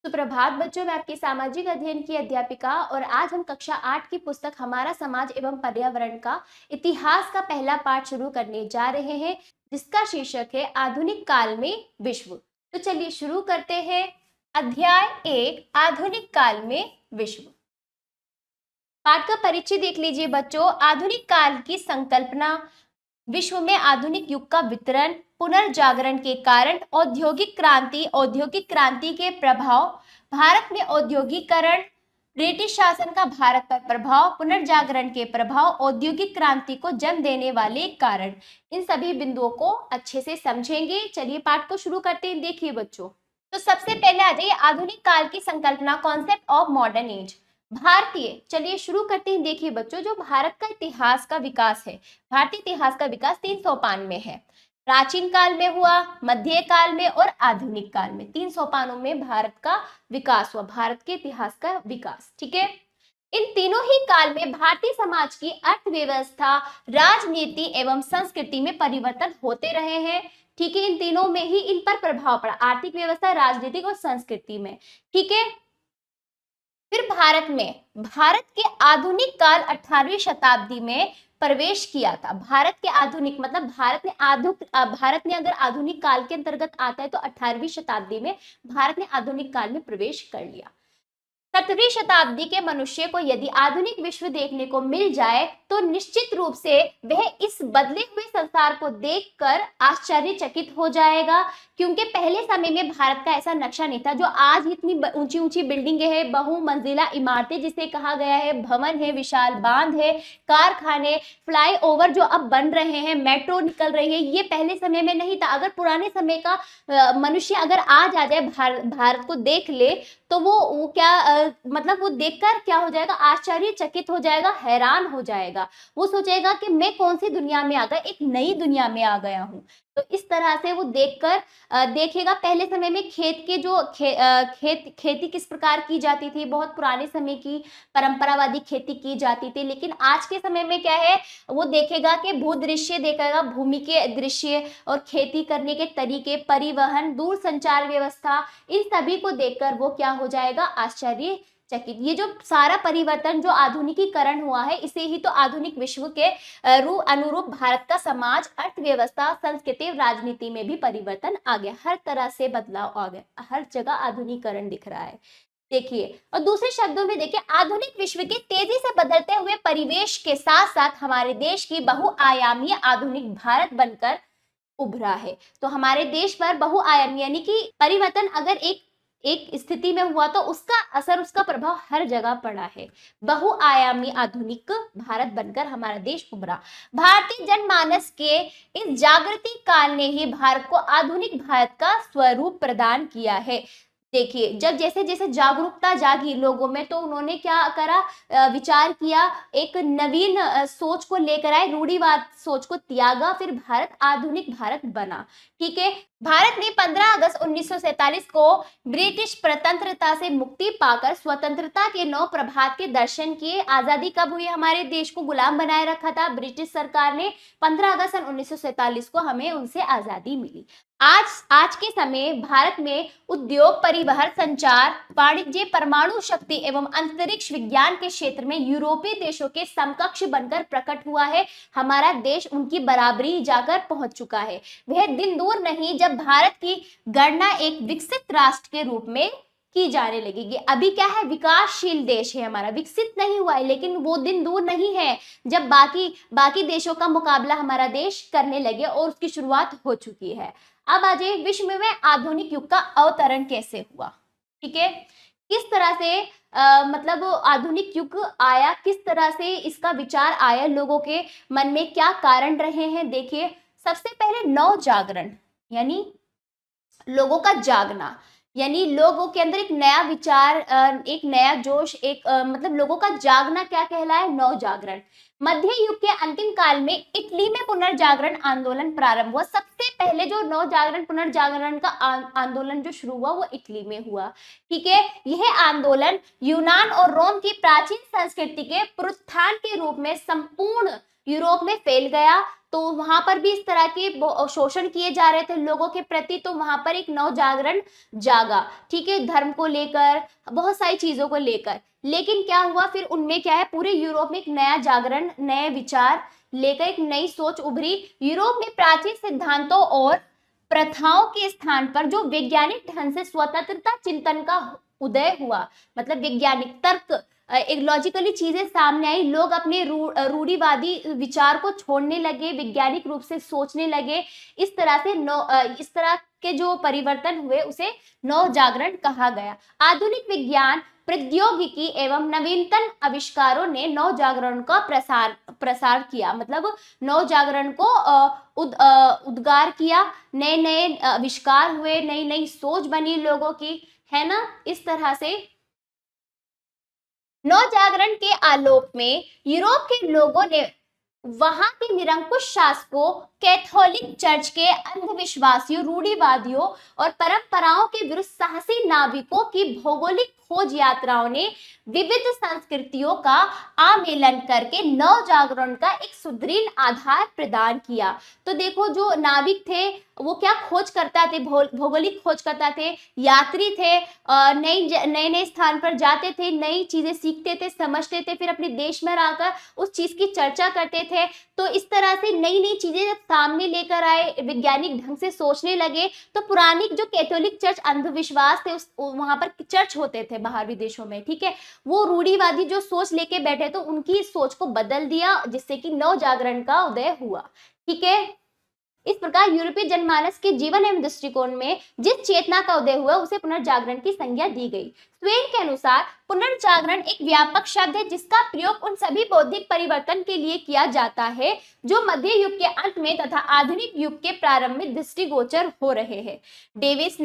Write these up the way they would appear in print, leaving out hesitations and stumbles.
सुप्रभात बच्चों, मैं आपकी सामाजिक अध्ययन की अध्यापिका और आज हम कक्षा 8 की पुस्तक हमारा समाज एवं पर्यावरण का इतिहास का पहला पाठ शुरू करने जा रहे हैं, जिसका शीर्षक है आधुनिक काल में विश्व। तो चलिए शुरू करते हैं। अध्याय 1, आधुनिक काल में विश्व। पाठ का परिचय देख लीजिए बच्चों। आधुनिक काल की संकल्पना, विश्व में आधुनिक युग का वितरण, पुनर्जागरण के कारण, औद्योगिक क्रांति के प्रभाव, भारत में औद्योगिकरण, ब्रिटिश शासन का भारत पर प्रभाव, पुनर्जागरण के प्रभाव, औद्योगिक क्रांति को जन्म देने वाले कारण। इन सभी बिंदुओं को अच्छे से समझेंगे। चलिए पाठ को शुरू करते हैं। देखिए बच्चों, तो सबसे पहले आ जाइए आधुनिक काल की संकल्पना, कॉन्सेप्ट ऑफ मॉडर्न एज। भारतीय, चलिए शुरू करते हैं। देखिए बच्चों, जो भारत का इतिहास का विकास है, भारतीय इतिहास का विकास 3 सोपान में है। प्राचीन काल में हुआ, मध्य काल में और आधुनिक काल में। 3 सोपानों में भारत का विकास हुआ, भारत के इतिहास का विकास। ठीक है। इन तीनों ही काल में भारतीय समाज की अर्थव्यवस्था, राजनीति एवं संस्कृति में परिवर्तन होते रहे हैं। ठीक है। इन तीनों में ही इन पर प्रभाव पड़ा, आर्थिक व्यवस्था, राजनीतिक और संस्कृति में। ठीक है। फिर भारत के आधुनिक काल 18वीं शताब्दी में प्रवेश किया था। भारत के आधुनिक मतलब भारत ने अगर आधुनिक काल के अंतर्गत आता है तो 18वीं शताब्दी में भारत ने आधुनिक काल में प्रवेश कर लिया। 17वीं शताब्दी के मनुष्य को यदि आधुनिक विश्व देखने को मिल जाए तो निश्चित रूप से वह इस बदले हुए संसार को देखकर आश्चर्यचकित हो जाएगा, क्योंकि पहले समय में भारत का ऐसा नक्शा नहीं था। जो आज इतनी ऊंची ऊंची बिल्डिंगें हैं, बहुमंजिला इमारतें जिसे कहा गया है, भवन है, विशाल बांध है, कारखाने, फ्लाईओवर जो अब बन रहे हैं, मेट्रो निकल रही है, ये पहले समय में नहीं था। अगर पुराने समय का मनुष्य अगर आज आ जाए, भारत को देख ले, तो वो क्या मतलब वो देखकर क्या हो जाएगा, आश्चर्यचकित हो जाएगा, हैरान हो जाएगा। वो सोचेगा कि मैं कौन सी दुनिया में आ गया, एक नई दुनिया में आ गया हूँ। तो इस तरह से वो देखकर देखेगा। पहले समय में खेती किस प्रकार की जाती थी, बहुत पुराने समय की परंपरावादी खेती की जाती थी। लेकिन आज के समय में क्या है, वो देखेगा कि भूदृश्य देखेगा, भूमि के दृश्य और खेती करने के तरीके, परिवहन, दूर संचार व्यवस्था, इन सभी को देखकर वो क्या हो जाएगा, आश्चर्यचकित। ये जो सारा परिवर्तन, जो आधुनिकीकरण हुआ है, इसे ही तो आधुनिक विश्व के अनुरूप भारत का समाज, अर्थव्यवस्था, संस्कृति, राजनीति में भी परिवर्तन आ गया। हर तरह से बदलाव आ गया, हर जगह आधुनिकीकरण दिख रहा है। देखिए, और दूसरे शब्दों में देखिए, आधुनिक विश्व के तेजी से बदलते हुए परिवेश के साथ साथ हमारे देश की बहुआयामी आधुनिक भारत बनकर उभरा है। तो हमारे देश पर बहुआयामी यानी कि परिवर्तन अगर एक स्थिति में हुआ तो उसका असर, उसका प्रभाव हर जगह पड़ा है। बहुआयामी आधुनिक भारत बनकर हमारा देश उभरा। भारतीय जनमानस के इस जागृति काल ने ही भारत को आधुनिक भारत का स्वरूप प्रदान किया है। देखिए, जब जैसे जैसे जागरूकता जागी लोगों में, तो उन्होंने क्या करा, विचार किया, एक नवीन सोच को लेकर आए, रूढ़िवाद सोच को त्यागा, फिर भारत आधुनिक भारत बना। ठीक है। भारत ने 15 अगस्त 1947 को ब्रिटिश प्रतंत्रता से मुक्ति पाकर स्वतंत्रता के नौ प्रभात के दर्शन किए। आजादी कब हुई, हमारे देश को गुलाम बनाए रखा था ब्रिटिश सरकार ने, 15 अगस्त 1947 को हमें उनसे आजादी मिली। आज के समय भारत में उद्योग, परिवहन, संचार, वाणिज्य, परमाणु शक्ति एवं अंतरिक्ष विज्ञान के क्षेत्र में यूरोपीय देशों के समकक्ष बनकर प्रकट हुआ है। हमारा देश उनकी बराबरी जाकर पहुंच चुका है। वह दिन दूर नहीं जब भारत की गणना एक विकसित राष्ट्र के रूप में की जाने लगेगी। अभी क्या है, विकासशील देश है हमारा, विकसित नहीं हुआ है, लेकिन वो दिन दूर नहीं है जब बाकी देशों का मुकाबला हमारा देश करने लगे, और उसकी शुरुआत हो चुकी है। अब आ जाइए, विश्व में आधुनिक युग का अवतरण कैसे हुआ। ठीक है। किस तरह से मतलब आधुनिक युग आया, किस तरह से इसका विचार आया, लोगों के मन में क्या कारण रहे हैं। देखिए, सबसे पहले नव जागरण, यानी लोगों का जागना, यानी लोगों के अंदर एक नया विचार, एक नया जोश, मतलब लोगों का जागना क्या कहलाए, नव जागरण। मध्य युग के अंतिम काल में इटली में पुनर्जागरण आंदोलन प्रारंभ हुआ। सबसे पहले जो नव जागरण, पुनर्जागरण का आंदोलन जो शुरू हुआ, वो इटली में हुआ। ठीक है। यह आंदोलन यूनान और रोम की प्राचीन संस्कृति के पुनरुत्थान के रूप में संपूर्ण यूरोप में फैल गया, तो वहां पर भी इस तरह के शोषण किए जा रहे थे लोगों के प्रति, तो वहां पर एक नव जागरण जागा, ठीक है, धर्म को लेकर, बहुत सारी चीजों को लेकर। लेकिन क्या हुआ फिर उनमें क्या है, पूरे यूरोप में एक नया जागरण, नए विचार लेकर एक नई सोच उभरी। यूरोप में प्राचीन सिद्धांतों और प्रथाओं के स्थान पर जो वैज्ञानिक ढंग से स्वतंत्रता चिंतन का उदय हुआ, मतलब वैज्ञानिक तर्क, एक लॉजिकली चीजें सामने आई, लोग अपने रूढ़िवादी विचार को छोड़ने लगे, वैज्ञानिक रूप से सोचने लगे। इस तरह से इस तरह के जो परिवर्तन हुए उसे नव जागरण कहा गया। आधुनिक विज्ञान, प्रौद्योगिकी एवं नवीनतम आविष्कारों ने नव जागरण का प्रसार किया, मतलब नव जागरण को उद्गार किया, नए नए आविष्कार हुए, नई नई सोच बनी लोगों की, है ना। इस तरह से नव जागरण के आलोक में यूरोप के लोगों ने वहां के निरंकुश शासकों, कैथोलिक चर्च के अंधविश्वासियों, रूढ़िवादियों और परंपराओं के विरुद्ध साहसी नाविकों की भौगोलिक खोज यात्राओं ने विविध संस्कृतियों का आमेलन करके नव जागरण का एक सुदृढ़ आधार प्रदान किया। तो देखो, जो नाविक थे वो क्या खोज करता थे, भौगोलिक खोज करता थे, यात्री थे, नए नए स्थान पर जाते थे, नई चीजें सीखते थे, समझते थे, फिर अपने देश में आकर उस चीज की चर्चा करते थे। तो इस तरह से नई नई चीजें जब सामने लेकर आए, वैज्ञानिक ढंग से सोचने लगे, तो पुरानी जो कैथोलिक चर्च अंधविश्वास थे, उस वहां पर चर्च होते थे बाहर विदेशों में, ठीक है, वो रूढ़िवादी जो सोच लेके बैठे, तो उनकी सोच को बदल दिया, जिससे कि नव जागरण का उदय हुआ, ठीक है। इस प्रकार यूरोपीय जनमानस के जीवन एवं दृष्टिकोण में जिस चेतना का उदय हुआ उसे पुनर्जागरण की संज्ञा दी गई। स्वेन के अनुसार पुनर्जागरण एक व्यापक शब्द है जिसका प्रयोग उन सभी बौद्धिक परिवर्तन के लिए किया जाता है जो मध्य युग के अंत में तथा आधुनिक युग के प्रारंभ में दृष्टिगोचर हो रहे हैं। डेविस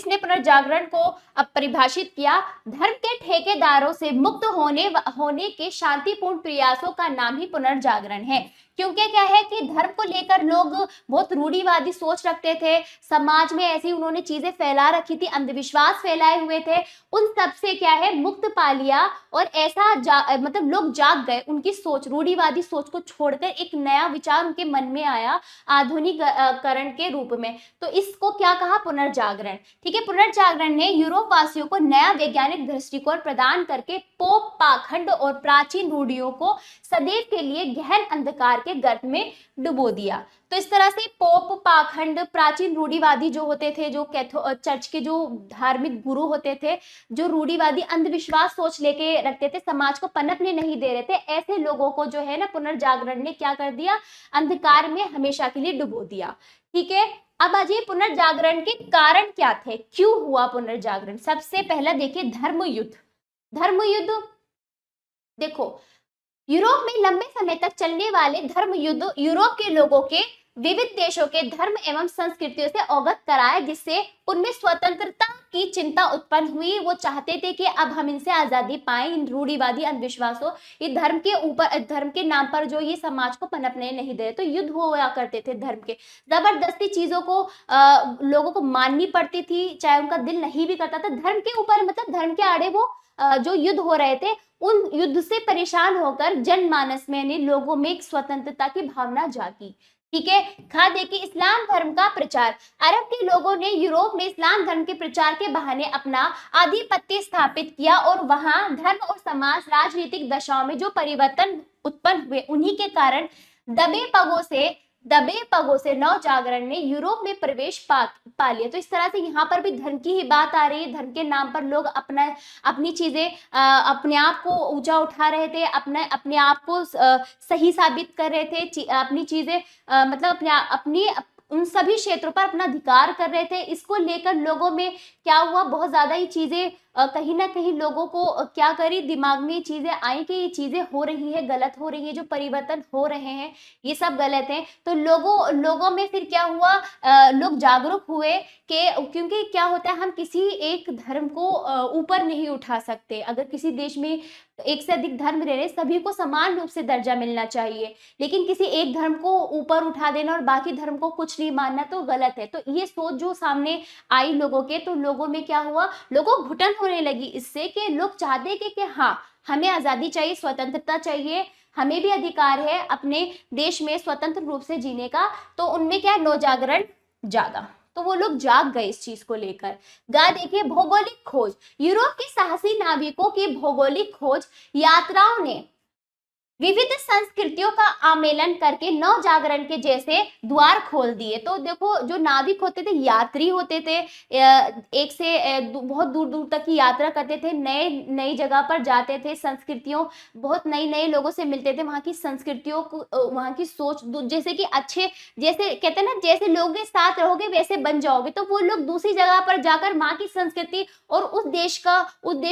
ने पुनर्जागरण को अब परिभाषित किया, धर्म के ठेकेदारों से मुक्त होने के शांतिपूर्ण प्रयासों का नाम ही पुनर्जागरण है। क्योंकि क्या है कि धर्म को लेकर लोग बहुत रूढ़िवादी सोच रखते थे, समाज में ऐसी उन्होंने चीजें फैला रखी थी, अंधविश्वास फैलाए हुए थे, उन सब से क्या है मुक्त पा लिया, और ऐसा मतलब लोग जाग गए, उनकी सोच, रूढ़िवादी सोच को छोड़कर एक नया विचार उनके मन में आया आधुनिकरण के रूप में। तो इसको क्या कहा, पुनर्जागरण, ठीक है। पुनर्जागरण ने यूरोप वासियों को नया वैज्ञानिक दृष्टिकोण प्रदान करके पोप पाखंड और प्राचीन रूढ़ियों को सदैव के लिए गहन अंधकार के गर्त में डुबो दिया। तो इस तरह से पोप पाखंड, प्राचीन रूढ़िवादी जो होते थे, जो चर्च के जो धार्मिक गुरु होते थे, जो रूढ़िवादी अंधविश्वास सोच लेके रखते थे, समाज को पनपने नहीं दे रहे थे, ऐसे लोगों को जो है ना पुनर्जागरण ने क्या कर दिया, अंधकार में हमेशा के लिए डुबो दिया, ठीक है। अब आ जाइए पुनर्जागरण के कारण क्या थे, क्यों हुआ पुनर्जागरण। सबसे पहला देखिए धर्म युद्ध। देखो, यूरोप में लंबे समय तक चलने वाले धर्म युद्ध यूरोप के लोगों के विविध देशों के धर्म एवं संस्कृतियों से अवगत कराया, जिससे उनमें स्वतंत्रता की चिंता उत्पन्न हुई। वो चाहते थे कि अब हम इनसे आजादी पाएं, इन रूढ़िवादी अंधविश्वासों, ये धर्म के ऊपर, धर्म के नाम पर जो ये समाज को पनपने नहीं दे, तो युद्ध हुआ करते थे धर्म के, जबरदस्ती चीजों को लोगों को माननी पड़ती थी, चाहे उनका दिल नहीं भी करता था धर्म के ऊपर, मतलब धर्म के आड़े वो जो युद्ध हो रहे थे, उन युद्ध से परेशान होकर जनमानस में लोगों में एक स्वतंत्रता की भावना जागी, ठीक है। खा देखिए इस्लाम धर्म का प्रचार। अरब के लोगों ने यूरोप में इस्लाम धर्म के प्रचार के बहाने अपना आधिपत्य स्थापित किया, और वहां धर्म और समाज राजनीतिक दशाओं में जो परिवर्तन उत्पन्न हुए, उन्हीं के कारण दबे पगों से नव जागरण ने यूरोप में प्रवेश पा लिया। तो इस तरह से यहाँ पर भी धर्म की ही बात आ रही है, धर्म के नाम पर लोग अपनी चीजें, अपने आप को ऊंचा उठा रहे थे, अपने आप को सही साबित कर रहे थे, अपनी चीजें मतलब अपनी उन सभी क्षेत्रों पर अपना अधिकार कर रहे थे। इसको लेकर लोगों में क्या हुआ, बहुत ज्यादा ही चीजें कहीं ना कहीं लोगों को क्या करी, दिमाग में चीजें आई कि ये चीजें हो रही है, गलत हो रही है, जो परिवर्तन हो रहे हैं ये सब गलत है। तो लोगों में फिर क्या हुआ, लोग जागरूक हुए कि क्योंकि क्या होता है, हम किसी एक धर्म को ऊपर नहीं उठा सकते। अगर किसी देश में एक से अधिक धर्म रह रहे, सभी को समान रूप से दर्जा मिलना चाहिए, लेकिन किसी एक धर्म को ऊपर उठा देना और बाकी धर्म को कुछ नहीं मानना तो गलत है। तो ये सोच जो सामने आई लोगों के, तो लोगों में क्या हुआ, लोगों घुटन होने लगी इससे, कि लोग चाहते कि हाँ हमें आजादी चाहिए, स्वतंत्रता चाहिए, हमें भी अधिकार है अपने देश में स्वतंत्र रूप से जीने का। तो उनमें क्या है, नौजागरण जागा, तो वो लोग जाग गए इस चीज को लेकर। देखिए भौगोलिक खोज, यूरोप के साहसी नाविकों की भौगोलिक खोज यात्राओं ने विविध संस्कृतियों का आमेलन करके नव जागरण के जैसे द्वार खोल दिए। तो देखो जो नाविक होते थे, यात्री होते थे, एक से बहुत दूर दूर तक की यात्रा करते थे, नए नई जगह पर जाते थे, संस्कृतियों, बहुत नए नए लोगों से मिलते थे, वहाँ की संस्कृतियों को, वहाँ की सोच, जैसे कि अच्छे, जैसे कहते हैं ना, जैसे लोगों के साथ रहोगे वैसे बन जाओगे। तो वो लोग दूसरी जगह पर जाकर वहाँ की संस्कृति और उस देश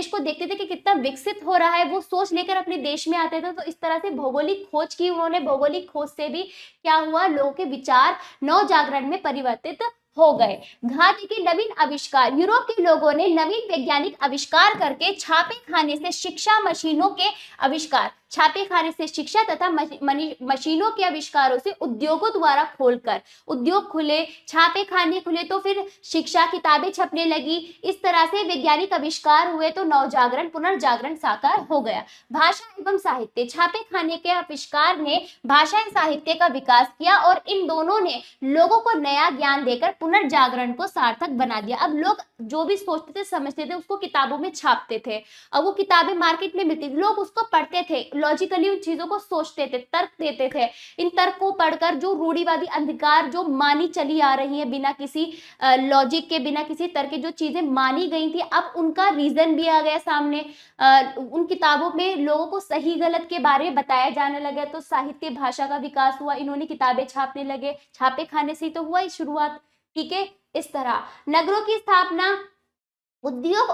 को देखते थे कि कितना विकसित हो रहा है, वो सोच लेकर अपने देश में आते थे। तो इस तरह से भौगोलिक खोज की उन्होंने, भौगोलिक खोज से भी क्या हुआ, लोगों के विचार नव जागरण में परिवर्तित हो गए। घाती के नवीन आविष्कार, यूरोप के लोगों ने नवीन वैज्ञानिक आविष्कार करके छापे खाने से शिक्षा मशीनों के आविष्कार, छापे खाने से शिक्षा तथा मशीनों के आविष्कारों से उद्योगों द्वारा खोलकर उद्योग खुले, छापे खाने खुले, तो फिर शिक्षा, किताबें छपने लगी। इस तरह से वैज्ञानिक आविष्कार हुए तो नवजागरण, पुनर्जागरण साकार हो गया। भाषा एवं साहित्य, छापे खाने के आविष्कार ने भाषा एवं साहित्य का विकास किया और इन दोनों ने लोगों को नया ज्ञान देकर पुनर्जागरण को सार्थक बना दिया। अब लोग जो भी सोचते थे, समझते थे, उसको किताबों में छापते थे। अब वो किताबें मार्केट में मिलती थी, लोग उसको पढ़ते थे, लॉजिकली उन चीजों को सोचते थे, तर्क देते थे। इन तर्क को पढ़कर जो रूढ़िवादी अंधकार जो मानी चली आ रही है, बिना किसी लॉजिक के, बिना किसी तर्क के जो चीजें मानी गई थी, अब उनका रीजन भी आ गया सामने। उन किताबों में लोगों को सही गलत के बारे में बताया जाने लगा, तो साहित्य भाषा का विकास हुआ, इन्होंने किताबें छापने लगे, छापे खाने से तो हुआ ही शुरुआत। ठीक है, इस तरह नगरों की स्थापना, उद्योग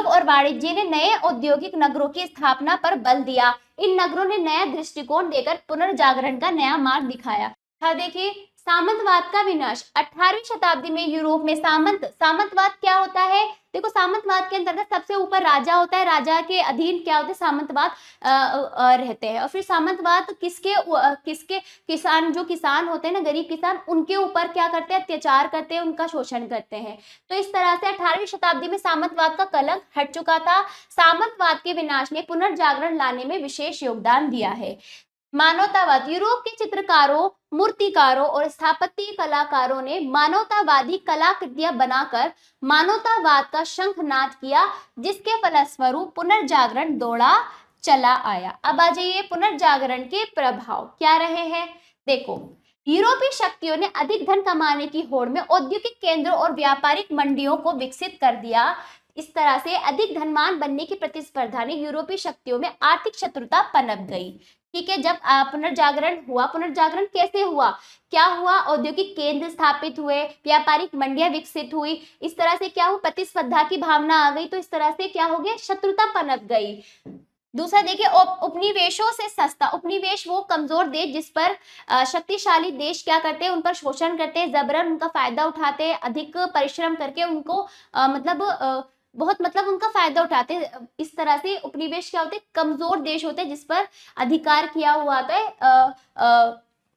और वाणिज्य ने नए औद्योगिक नगरों की स्थापना पर बल दिया। इन नगरों ने नया दृष्टिकोण देकर पुनर्जागरण का नया मार्ग दिखाया। देखिए सामंतवाद का विनाश, 18वीं शताब्दी में यूरोप में सामंतवाद क्या होता है? देखो सामंतवाद के अंतर्गत सबसे ऊपर राजा होता है, राजा के अधीन क्या होता है, सामंतवाद रहते हैं। और फिर सामंतवाद किसके किसान, जो किसान होते हैं ना, गरीब किसान, उनके ऊपर क्या करते हैं, अत्याचार करते हैं, उनका शोषण करते हैं। तो इस तरह से 18वीं शताब्दी में सामंतवाद का कलंक हट चुका था। सामंतवाद के विनाश ने पुनर्जागरण लाने में विशेष योगदान दिया है। मानवतावाद, यूरोप के चित्रकारों, मूर्तिकारों और स्थापत्य कलाकारों ने मानवतावादी कलाकृतियां बनाकर मानवतावाद का शंखनाद किया, जिसके फलस्वरूप पुनर्जागरण दौड़ा चला आया। अब आ जाइए पुनर्जागरण के प्रभाव क्या रहे हैं। देखो यूरोपीय शक्तियों ने अधिक धन कमाने की होड़ में औद्योगिक केंद्रों और व्यापारिक मंडियों को विकसित कर दिया। इस तरह से अधिक धनवान बनने की प्रतिस्पर्धा ने यूरोपीय शक्तियों में आर्थिक शत्रुता पनप गई। ठीक है, जब पुनर्जागरण हुआ, पुनर्जागरण कैसे हुआ, क्या हुआ, औद्योगिक केंद्र स्थापित हुए, व्यापारिक मंडियां विकसित हुई, इस तरह से क्या हुआ, प्रतिस्पर्धा की भावना आ गई, तो इस तरह से क्या हो गया, शत्रुता पनप गई। दूसरा देखिए उपनिवेशों से सस्ता, उपनिवेश वो कमजोर देश जिस पर शक्तिशाली देश क्या करते हैं, उन पर शोषण करते हैं, जबरन उनका फायदा उठाते हैं, अधिक परिश्रम करके उनको उनका फायदा उठाते हैं। इस तरह से उपनिवेश क्या होते हैं, कमजोर देश होते हैं जिस पर अधिकार किया हुआ होता है,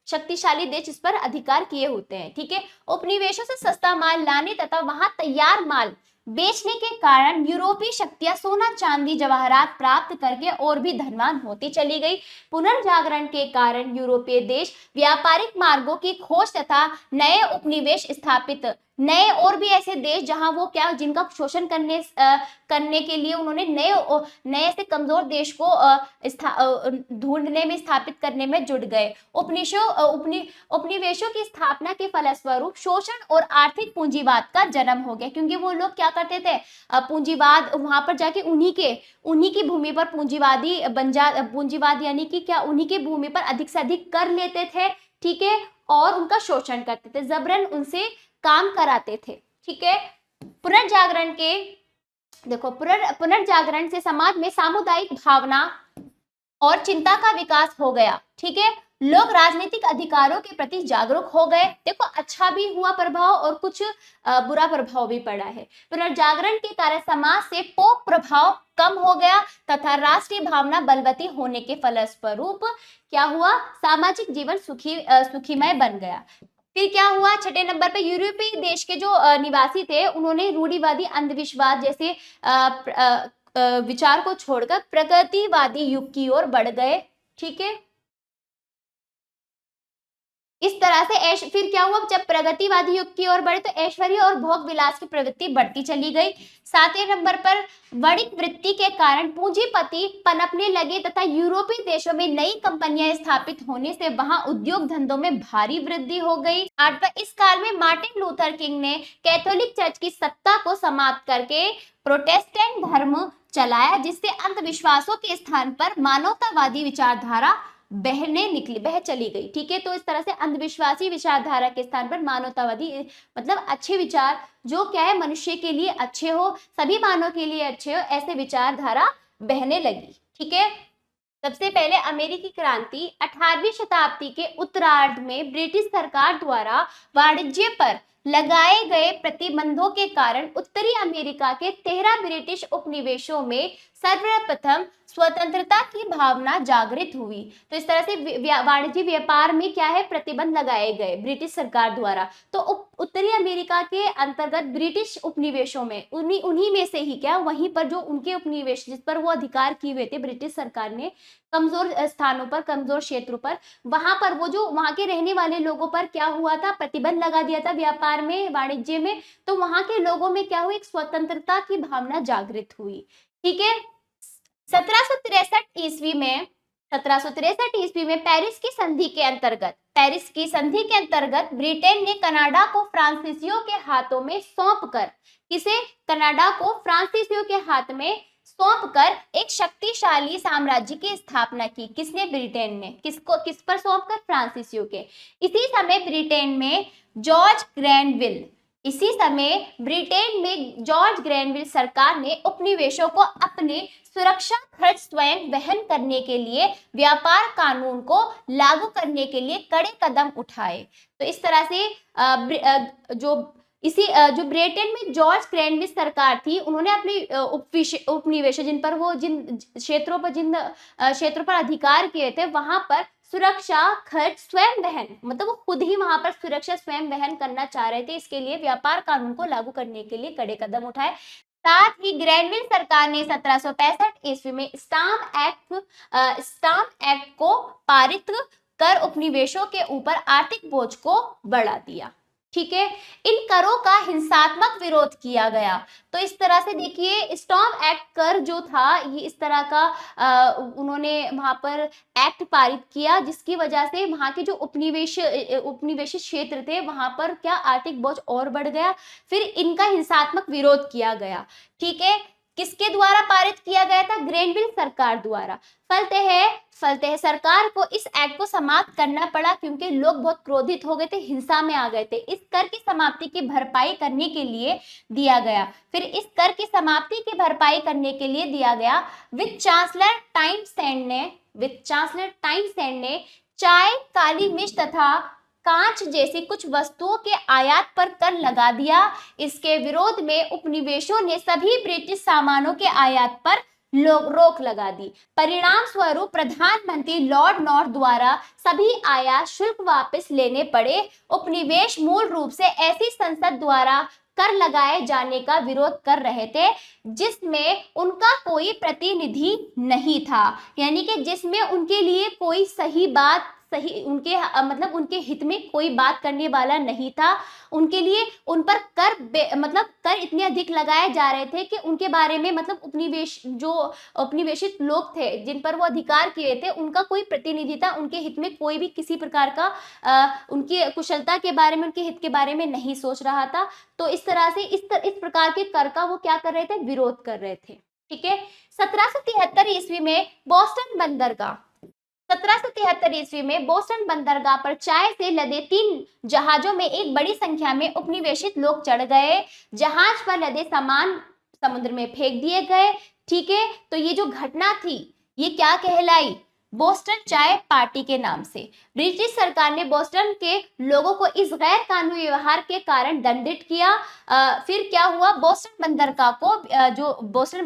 शक्तिशाली देश इस पर अधिकार किए होते हैं। ठीक है, उपनिवेशों से सस्ता माल लाने तथा वहां तैयार माल बेचने के कारण यूरोपीय शक्तियां सोना, चांदी, जवाहरात प्राप्त करके और भी धनवान होती चली गई। पुनर्जागरण के कारण यूरोपीय देश व्यापारिक मार्गों की खोज तथा नए उपनिवेश स्थापित, नए और भी ऐसे देश जहां वो क्या, जिनका शोषण करने के लिए उन्होंने नए से कमजोर देश को ढूंढने में, स्थापित करने में जुट गए। उपनिवेशों की स्थापना के फलस्वरूप शोषण और आर्थिक पूंजीवाद का जन्म हो गया, क्योंकि वो लोग क्या करते थे, पूंजीवाद वहां पर जाके उन्हीं की भूमि पर पूंजीवाद यानी कि क्या, उन्हीं की भूमि पर अधिक से अधिक कर लेते थे। ठीक है, और उनका शोषण करते थे, जबरन उनसे काम कराते थे। ठीक है, पुनर्जागरण से समाज में सामुदायिक भावना और चिंता का विकास हो गया। ठीक है, लोग राजनीतिक अधिकारों के प्रति जागरूक हो गए। देखो अच्छा भी हुआ प्रभाव और कुछ बुरा प्रभाव भी पड़ा है। पुनर्जागरण के कारण समाज से पोप प्रभाव कम हो गया तथा राष्ट्रीय भावना बलवती होने के फलस्वरूप क्या हुआ, सामाजिक जीवन सुखीमय बन गया। फिर क्या हुआ, छठे नंबर पे यूरोपीय देश के जो निवासी थे, उन्होंने रूढ़िवादी अंधविश्वास जैसे विचार को छोड़कर प्रगतिवादी युग की ओर बढ़ गए। ठीक है, इस तरह से फिर क्या हुआ, जब प्रगतिवादी युग की ओर बढ़े तो ऐश्वर्य और भोग विलास की प्रवृत्ति बढ़ती चली गई। 7वें नंबर पर वाणिज्य वृत्ति के कारण पूंजीपति पनपने लगे तथा यूरोपीय देशों में नई कंपनियां स्थापित होने से वहां उद्योग धंधों में भारी वृद्धि हो गई। 8वां, इस काल में मार्टिन लूथर किंग ने कैथोलिक चर्च की सत्ता को समाप्त करके प्रोटेस्टेंट धर्म चलाया, जिससे अंधविश्वासों के स्थान पर मानवतावादी विचारधारा बह चली गई। ठीक है, तो इस तरह से अंधविश्वासी विचारधारा के स्थान पर मानवतावादी मतलब अच्छे विचार, जो क्या है मनुष्य के लिए अच्छे हो, सभी मानव के लिए अच्छे हो, ऐसे विचारधारा बहने लगी। ठीक है, सबसे पहले अमेरिकी क्रांति 18वीं शताब्दी के उत्तरार्ध में ब्रिटिश सरकार द्वारा वाणिज्य पर लगाए गए प्रतिबंधों के कारण उत्तरी अमेरिका के 13 ब्रिटिश उपनिवेशों में सर्वप्रथम स्वतंत्रता की भावना जागृत हुई। तो इस तरह से वाणिज्य व्यापार में क्या है, प्रतिबंध लगाए गए ब्रिटिश सरकार द्वारा। तो उत्तरी अमेरिका के अंतर्गत ब्रिटिश उपनिवेशों में उन्हीं में से ही क्या, वहीं पर जो उनके उपनिवेश जिस पर वो अधिकार किए हुए थे ब्रिटिश सरकार ने, कमजोर स्थानों पर, कमजोर क्षेत्रों पर, वहां पर वो जो वहां के रहने वाले लोगों पर क्या हुआ था, प्रतिबंध लगा दिया था व्यापार में, वाणिज्य में। तो वहां के लोगों में क्या हुई, एक स्वतंत्रता की भावना जागृत हुई। ठीक है, 1763 ईस्वी में 1763 ईस्वी में पेरिस की संधि के अंतर्गत ब्रिटेन ने कनाडा को फ्रांसीसियों के हाथों में सौंपकर, किसे, कनाडा को फ्रांसीसियों के हाथ में सौंपकर एक शक्तिशाली साम्राज्य की स्थापना की। किसने, ब्रिटेन ने। किस पर सौंपकर, फ्रांसीसियों के। इसी समय जॉर्ज ग्रैनविल सरकार ने उपनिवेशों को अपने सुरक्षा खर्च स्वयं वहन करने के लिए व्यापार कानून को लागू करने के लिए कड़े कदम उठाए। तो इस तरह से जो ब्रिटेन में जॉर्ज ग्रैनविल सरकार थी, उन्होंने अपने उपनिवेश जिन क्षेत्रों पर अधिकार किए थे, वहां पर सुरक्षा खर्च स्वयं वहन, मतलब वो खुद ही वहां पर सुरक्षा स्वयं वहन करना चाह रहे थे। इसके लिए व्यापार कानून को लागू करने के लिए कड़े कदम उठाए। साथ ही ग्रैनविल सरकार ने 1765 ईस्वी में स्टाम्प एक्ट को पारित कर उपनिवेशों के ऊपर आर्थिक बोझ को बढ़ा दिया। ठीक है, इन करों का हिंसात्मक विरोध किया गया। तो इस तरह से देखिए, स्टॉम्प एक्ट कर जो था, ये इस तरह का उन्होंने वहां पर एक्ट पारित किया, जिसकी वजह से वहां के जो उपनिवेशित क्षेत्र थे, वहां पर क्या आर्थिक बोझ और बढ़ गया। फिर इनका हिंसात्मक विरोध किया गया। ठीक है, किसके द्वारा पारित किया गया था, ग्रैनविल सरकार द्वारा। फलतः सरकार को इस एक्ट को समाप्त करना पड़ा, क्योंकि लोग बहुत क्रोधित हो गए थे, हिंसा में आ गए थे। इस कर की समाप्ति की भरपाई करने के लिए दिया गया। फिर इस कर की समाप्ति की भरपाई करने के लिए दिया गया, विच चांसलर टाइमसेंड ने चाय, काली मिर्च तथा कांच जैसी कुछ वस्तुओं के आयात पर कर लगा दिया। इसके विरोध में उपनिवेशों ने सभी ब्रिटिश सामानों के आयात पर रोक लगा दी। परिणाम स्वरूप प्रधानमंत्री लॉर्ड नॉर्थ द्वारा सभी आयात शुल्क वापस लेने पड़े। उपनिवेश मूल रूप से ऐसी संसद द्वारा कर लगाए जाने का विरोध कर रहे थे जिसमें उनका कोई प्रतिनिधि नहीं था, यानी कि जिसमें उनके लिए कोई उनके हित में कोई बात करने वाला नहीं था। उनके लिए उन पर कर इतने अधिक लगाए जा रहे थे कि उनके बारे में उपनिवेशित लोग थे जिन पर वो अधिकार किए थे, उनका कोई प्रतिनिधि था, उनके हित में कोई भी किसी प्रकार का उनकी कुशलता के बारे में, उनके हित के बारे में नहीं सोच रहा था। तो इस तरह से इस प्रकार के कर का वो क्या कर रहे थे, विरोध कर रहे थे। ठीक है, 1773 ईस्वी में बोस्टन बंदरगाह पर चाय से लदे 3 जहाजों में एक बड़ी संख्या में उपनिवेशित लोग चढ़ गए। जहाज पर लदे सामान समुद्र में फेंक दिए गए। ठीक है, तो ये जो घटना थी, ये क्या कहलाई, बोस्टन चाय पार्टी के नाम से। ब्रिटिश सरकार ने बोस्टन के लोगों को इस गैर कानूनी व्यवहार के कारण दंडित किया। फिर क्या हुआ, बोस्टन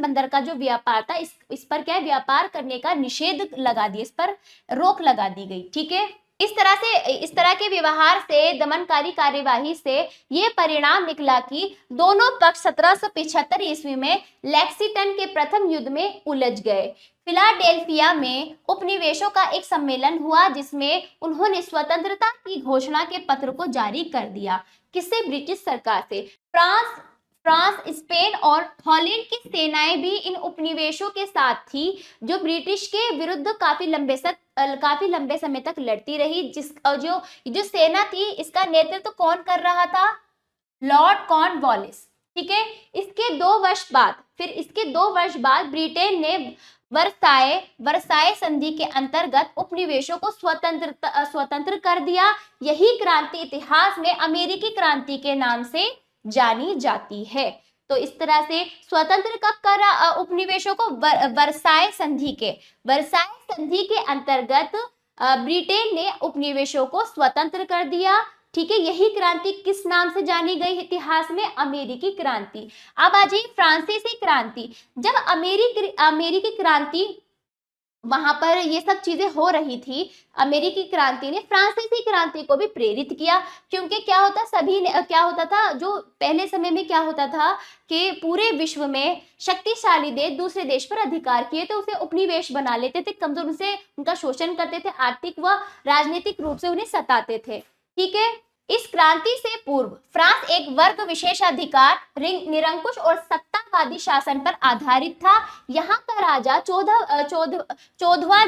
बंदरगाह जो व्यापार था, इस पर क्या व्यापार करने का निषेध लगा दिया, इस पर रोक लगा दी गई। ठीक है, इस तरह के व्यवहार से, दमनकारी कार्यवाही से ये परिणाम निकला कि दोनों पक्ष 1775 ईस्वी में लेक्सिटन के प्रथम युद्ध में उलझ गए। फिलाडेल्फिया में उपनिवेशों का एक सम्मेलन हुआ जिसमें उन्होंने स्वतंत्रता की घोषणा के पत्र को जारी कर दिया। किससे? ब्रिटिश सरकार से। फ्रांस, स्पेन और हॉलैंड की सेनाएं भी इन उपनिवेशों के साथ थी, जो ब्रिटिश के विरुद्ध काफी लंबे समय तक लड़ती रही। जो सेना थी, इसका नेतृत्व कौन कर रहा था? Lord Cornwallis. ठीक है। इसके 2 वर्ष बाद ब्रिटेन ने वर्साए संधि के अंतर्गत उपनिवेशों को स्वतंत्र कर दिया। यही क्रांति इतिहास में अमेरिकी क्रांति के नाम से जानी जाती है। तो इस तरह से स्वतंत्र कब करा उपनिवेशों को? वर्साए संधि के अंतर्गत ब्रिटेन ने उपनिवेशों को स्वतंत्र कर दिया। ठीक है। यही क्रांति किस नाम से जानी गई इतिहास में? अमेरिकी क्रांति। अब आ जाइए फ्रांसीसी क्रांति। जब अमेरिकी क्रांति, वहां पर ये सब चीजें हो रही थी, अमेरिकी क्रांति ने फ्रांसीसी क्रांति को भी प्रेरित किया। क्योंकि क्या होता था, जो पहले समय में क्या होता था कि पूरे विश्व में शक्तिशाली देश दूसरे देश पर अधिकार किए तो उसे उपनिवेश बना लेते थे, कमजोर से उनका शोषण करते थे, आर्थिक व राजनीतिक रूप से उन्हें सताते थे। ठीक है। इस क्रांति से पूर्व फ्रांस एक वर्ग विशेषाधिकार, निरंकुश और सत्तावादी शासन पर आधारित था। यहाँ का राजा चौदहवां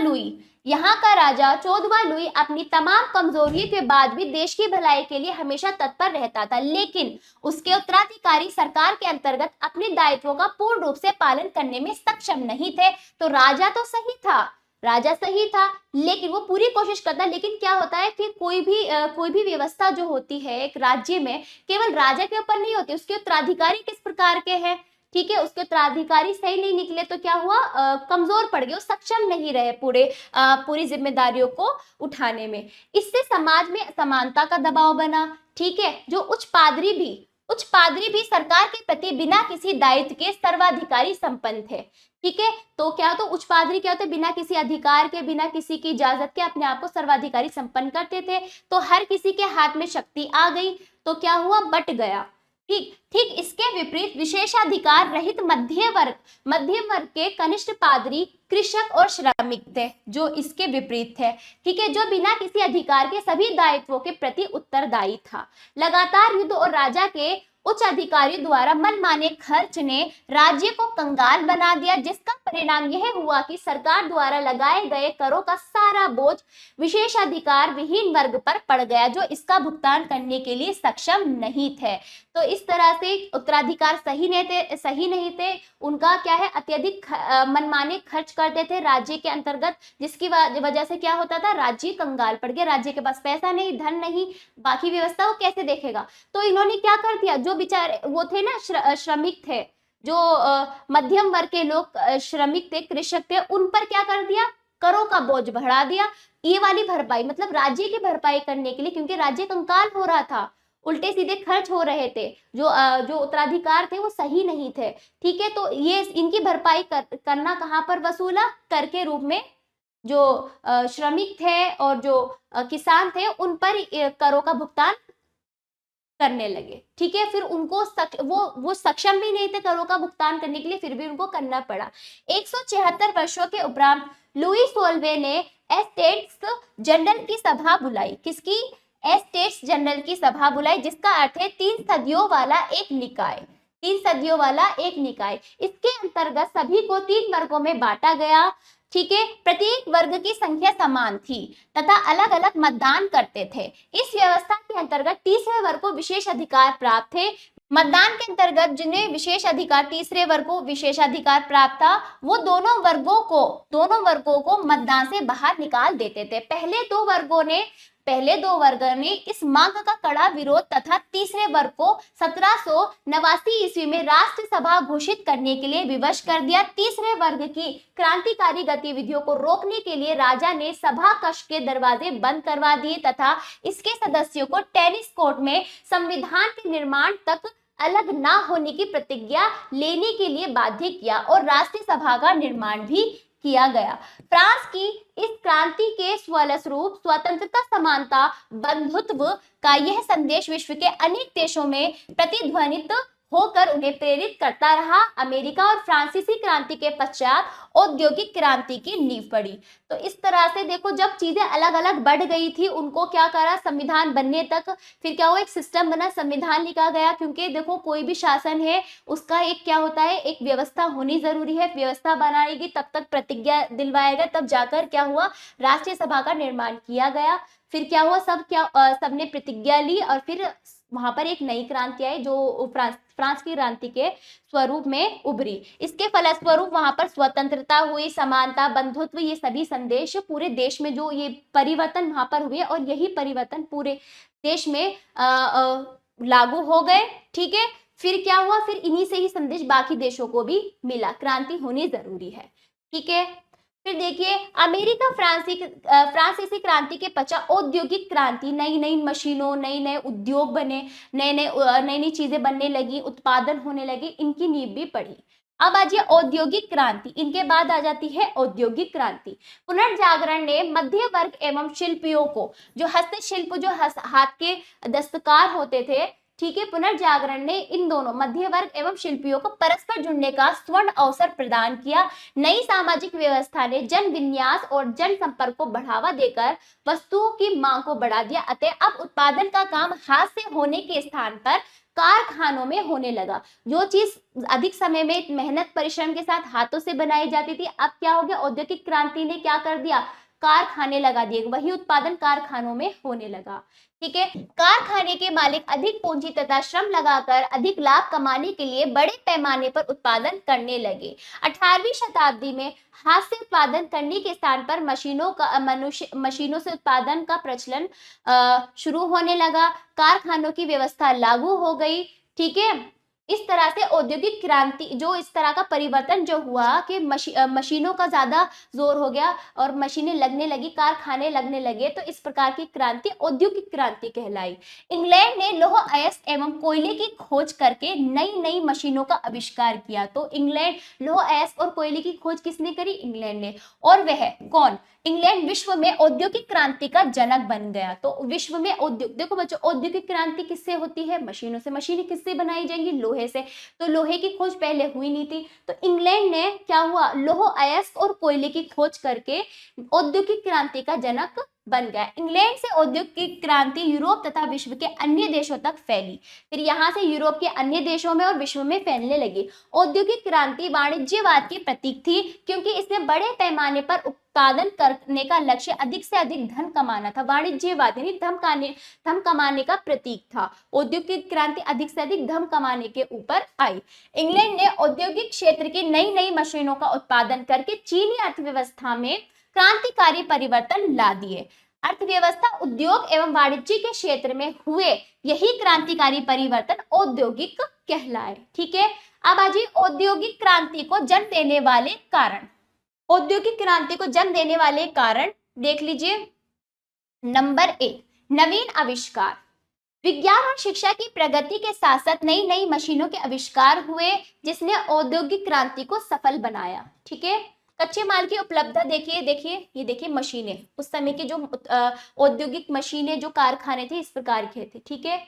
लुई अपनी तमाम कमजोरियों के बाद भी देश की भलाई के लिए हमेशा तत्पर रहता था, लेकिन उसके उत्तराधिकारी सरकार के अंतर्गत अपने दायित्वों का पूर्ण रूप से पालन करने में सक्षम नहीं थे। तो राजा सही था, लेकिन वो पूरी कोशिश करता। लेकिन क्या होता है कि कोई भी व्यवस्था जो होती है एक राज्य में, केवल राजा के ऊपर नहीं होती, उसके उत्तराधिकारी किस प्रकार के हैं। ठीक है। उसके उत्तराधिकारी सही नहीं निकले तो क्या हुआ? कमजोर पड़ गए, सक्षम नहीं रहे पूरी जिम्मेदारियों को उठाने में। इससे समाज में समानता का दबाव बना। ठीक है। जो उच्च पादरी भी सरकार के प्रति बिना किसी दायित्व के सर्वाधिकारी संपन्न थे। ठीक है। तो क्या तो उच्च पादरी क्या होते? बिना किसी अधिकार के, बिना किसी की इजाजत के अपने आप को सर्वाधिकारी संपन्न करते थे। तो हर किसी के हाथ में शक्ति आ गई तो क्या हुआ? बट गया। ठीक इसके विपरीत विशेषाधिकार रहित मध्यम वर्ग के कनिष्ठ पादरी, कृषक और श्रमिक थे, जो इसके विपरीत थे। ठीक है। जो बिना किसी अधिकार के सभी दायित्वों के प्रति उत्तरदायी था। लगातार युद्ध और राजा के उच्च अधिकारियों द्वारा मनमाने खर्च ने राज्य को कंगाल बना दिया, जिसका परिणाम यह हुआ कि सरकार द्वारा लगाए गए करों का सारा बोझ विशेषाधिकार विहीन वर्ग पर पड़ गया, जो इसका भुगतान करने के लिए सक्षम नहीं थे। तो इस तरह से उत्तराधिकार सही नहीं थे। उनका क्या है? अत्यधिक मनमाने खर्च करते थे राज्य के अंतर्गत, जिसकी वजह से क्या होता था? राज्य कंगाल पड़ गया। राज्य के पास पैसा नहीं, धन नहीं, बाकी व्यवस्था वो कैसे देखेगा? तो इन्होंने क्या कर दिया? जो बेचारे वो थे ना, श्रमिक थे, जो मध्यम वर्ग के लोग श्रमिक थे, कृषक थे, उन पर क्या कर दिया? करों का बोझ बढ़ा दिया। ये वाली भरपाई, मतलब राज्य की भरपाई करने के लिए, क्योंकि राज्य कंगाल हो रहा था, उल्टे सीधे खर्च हो रहे थे, जो उत्तराधिकार थे वो सही नहीं थे। ठीक है। तो ये इनकी भरपाई करना कहाँ पर वसूला? कर के रूप में। जो श्रमिक थे और जो किसान थे उन पर करों का भुगतान करने लगे। ठीक है। फिर उनको वो सक्षम भी नहीं थे करों का भुगतान करने के लिए, फिर भी उनको करना पड़ा। 176 वर्षों के उपरांत लुई सोलवे ने एस्टेट्स जनरल की सभा बुलाई। किसकी? एस्टेट्स जनरल की सभा बुलाई, जिसका अर्थ है 3 सदियों वाला एक निकाय। 3 सदियों वाला एक निकाय। इसके अंतर्गत सभी को 3 वर्गों में बांटा गया। ठीक है। प्रत्येक वर्ग की संख्या समान थी तथा अलग अलग मतदान करते थे। इस व्यवस्था के अंतर्गत तीसरे वर्ग को विशेष अधिकार प्राप्त थे। मतदान के अंतर्गत जिन्हें विशेष अधिकार, तीसरे वर्ग को विशेषाधिकार प्राप्त था, वो दोनों वर्गों को मतदान से बाहर निकाल देते थे। पहले दो वर्गों ने इस मांग का कड़ा विरोध तथा तीसरे वर्ग को 1789 ईस्वी में राष्ट्र सभा घोषित करने के लिए विवश कर दिया। तीसरे वर्ग की क्रांतिकारी गतिविधियों को रोकने के लिए राजा ने सभा कक्ष के दरवाजे बंद करवा दिए तथा इसके सदस्यों को टेनिस कोर्ट में संविधान के निर्माण तक अलग ना होने की प्रतिज्ञा लेने के लिए बाध्य किया और राष्ट्रीय सभा का निर्माण भी किया गया। फ्रांस की इस क्रांति के फलस्वरूप स्वतंत्रता, समानता, बंधुत्व का यह संदेश विश्व के अनेक देशों में प्रतिध्वनित होकर उन्हें प्रेरित करता रहा। अमेरिका और फ्रांसीसी क्रांति के पश्चात औद्योगिक क्रांति की नींव पड़ी। तो इस तरह से देखो, जब चीजें अलग अलग बढ़ गई थी, उनको क्या करा, संविधान बनने तक फिर क्या हुआ, एक सिस्टम बना, संविधान लिखा गया। क्योंकि देखो कोई भी शासन है उसका एक क्या होता है, एक व्यवस्था होनी जरूरी है। व्यवस्था बनाएगी तब तक प्रतिज्ञा दिलवाएगा, तब जाकर क्या हुआ, राष्ट्रीय सभा का निर्माण किया गया। फिर क्या हुआ, सबने प्रतिज्ञा ली और फिर वहां पर एक नई क्रांति आई जो फ्रांस की क्रांति के स्वरूप में उभरी। इसके फलस्वरूप वहां पर स्वतंत्रता हुई, समानता, बंधुत्व, ये सभी संदेश पूरे देश में जो ये परिवर्तन वहां पर हुए और यही परिवर्तन पूरे देश में लागू हो गए। ठीक है, फिर क्या हुआ, फिर इन्हीं से ही संदेश बाकी देशों को भी मिला, क्रांति होनी जरूरी है। ठीक है, फिर देखिए अमेरिका फ्रांसीसी क्रांति के पश्चात औद्योगिक क्रांति, नई नई मशीनों, नए नए उद्योग बने, नई नई चीजें बनने लगी, उत्पादन होने लगे, इनकी नींव भी पड़ी। अब आ जाइए औद्योगिक क्रांति, इनके बाद आ जाती है औद्योगिक क्रांति। पुनर्जागरण ने मध्य वर्ग एवं शिल्पियों को, जो हस्तशिल्प, जो हाथ के दस्तकार होते थे, ठीक है, पुनर्जागरण ने इन दोनों मध्य वर्ग एवं शिल्पियों को परस्पर जुड़ने का स्वर्ण अवसर प्रदान किया। नई सामाजिक व्यवस्था ने जन विन्यास और जन संपर्क को बढ़ावा देकर वस्तुओं की मांग को बढ़ा दिया। अतः अब उत्पादन का काम हाथ से होने के स्थान पर कारखानों में होने लगा। जो चीज अधिक समय में मेहनत परिश्रम के साथ हाथों से बनाई जाती थी, अब क्या हो गया, औद्योगिक क्रांति ने क्या कर दिया, कारखाने लगा दिए, वही उत्पादन कारखानों में होने लगा। ठीक है, कारखाने के मालिक अधिक पूंजी तथा श्रम लगाकर अधिक लाभ कमाने के लिए बड़े पैमाने पर उत्पादन करने लगे। 18वीं शताब्दी में हाथ से उत्पादन करने के स्थान पर मशीनों से उत्पादन का प्रचलन शुरू होने लगा। कारखानों की व्यवस्था लागू हो गई। ठीक है, इस तरह से औद्योगिक क्रांति, जो इस तरह का परिवर्तन जो हुआ कि मशीनों का ज्यादा जोर हो गया और मशीनें लगने लगी, कारखाने लगने लगे, तो इस प्रकार की क्रांति औद्योगिक क्रांति कहलाई। इंग्लैंड ने लौह अयस्क एवं कोयले की खोज करके नई नई मशीनों का आविष्कार किया। तो इंग्लैंड, लौह अयस्क और कोयले की खोज किसने करी, इंग्लैंड ने। और वह कौन, इंग्लैंड विश्व में औद्योगिक क्रांति का जनक बन गया। तो विश्व में देखो बच्चों, औद्योगिक क्रांति किससे होती है, मशीनों से। मशीनें किससे बनाई जाएंगी, लोहे से। तो लोहे की खोज पहले हुई नहीं थी, तो इंग्लैंड ने क्या हुआ, लौह अयस्क और कोयले की खोज करके औद्योगिक क्रांति का जनक बन गया। इंग्लैंड से औद्योगिक क्रांति यूरोप तथा विश्व के अन्य देशों तक फैली, फिर यहाँ से यूरोप के अन्य देशों में और विश्व में फैलने लगी। औद्योगिक क्रांति वाणिज्यवाद की प्रतीक थी, क्योंकि इसमें बड़े पैमाने पर उत्पादन करने का लक्ष्य अधिक से अधिक धन कमाना था। वाणिज्यवाद यानी धन कमाने का प्रतीक था। औद्योगिक क्रांति अधिक से अधिक धन कमाने के ऊपर आई। इंग्लैंड ने औद्योगिक क्षेत्र की नई नई मशीनों का उत्पादन करके चीनी अर्थव्यवस्था में क्रांतिकारी परिवर्तन ला दिए। अर्थव्यवस्था, उद्योग एवं वाणिज्य के क्षेत्र में हुए यही क्रांतिकारी परिवर्तन औद्योगिक कहलाए। ठीक है, अब आइए औद्योगिक क्रांति को जन्म देने वाले कारण। औद्योगिक क्रांति को जन्म देने वाले कारण देख लीजिए। नंबर 1, नवीन आविष्कार। विज्ञान और शिक्षा की प्रगति के साथ साथ नई नई मशीनों के आविष्कार हुए, जिसने औद्योगिक क्रांति को सफल बनाया। ठीक है, कच्चे माल की उपलब्धता देखिए, ये देखिए मशीनें, उस समय की जो औद्योगिक मशीनें, जो कारखाने थे, इस प्रकार के थे। ठीक है,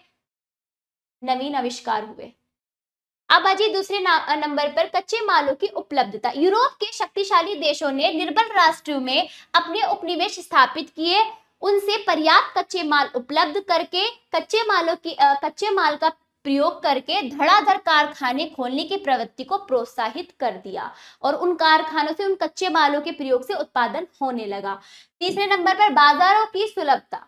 नवीन आविष्कार हुए। अब आ जाइए दूसरे नंबर पर, कच्चे मालों की उपलब्धता। यूरोप के शक्तिशाली देशों ने निर्बल राष्ट्रों में अपने उपनिवेश स्थापित किए। उनसे पर्याप्त कच्चे माल उपलब्ध करके कच्चे माल का प्रयोग करके धड़ाधड़ कारखाने खोलने की प्रवृत्ति को प्रोत्साहित कर दिया और उन कारखानों से उन कच्चे मालों के प्रयोग से उत्पादन होने लगा। तीसरे नंबर पर, बाजारों की सुलभता।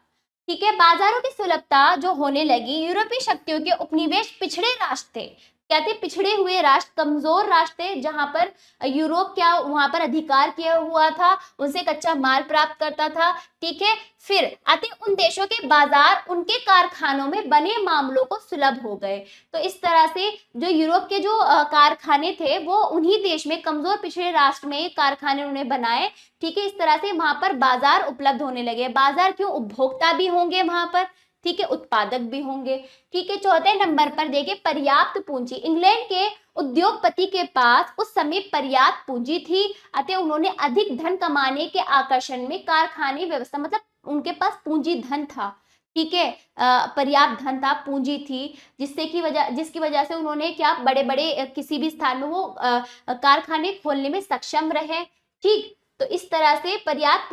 ठीक है, बाजारों की सुलभता जो होने लगी, यूरोपीय शक्तियों के उपनिवेश पिछड़े राष्ट्र थे, कहते पिछड़े हुए राष्ट्र, कमजोर राष्ट्र थे, जहां पर यूरोप क्या वहां पर अधिकार किया हुआ था, उनसे कच्चा माल प्राप्त करता था। ठीक है, फिर आते उन देशों के बाजार उनके कारखानों में बने मामलों को सुलभ हो गए। तो इस तरह से जो यूरोप के जो कारखाने थे, वो उन्हीं देश में, कमजोर पिछड़े राष्ट्र में कारखाने उन्होंने बनाए। ठीक है, इस तरह से वहां पर बाजार उपलब्ध होने लगे। बाजार क्यों, उपभोक्ता भी होंगे वहां पर। ठीक है, उत्पादक भी होंगे। ठीक है, चौथे नंबर पर देखिए पर्याप्त पूंजी। इंग्लैंड के उद्योगपति के पास उस समय पर्याप्त पूंजी थी, अतः उन्होंने अधिक धन कमाने के आकर्षण में कारखाने व्यवस्था, मतलब उनके पास पूंजी धन था, ठीक है, पर्याप्त धन था, पूंजी थी, जिसकी वजह से उन्होंने क्या बड़े बड़े किसी भी स्थान में वो कारखाने खोलने में सक्षम रहे। ठीक, तो इस तरह से पर्याप्त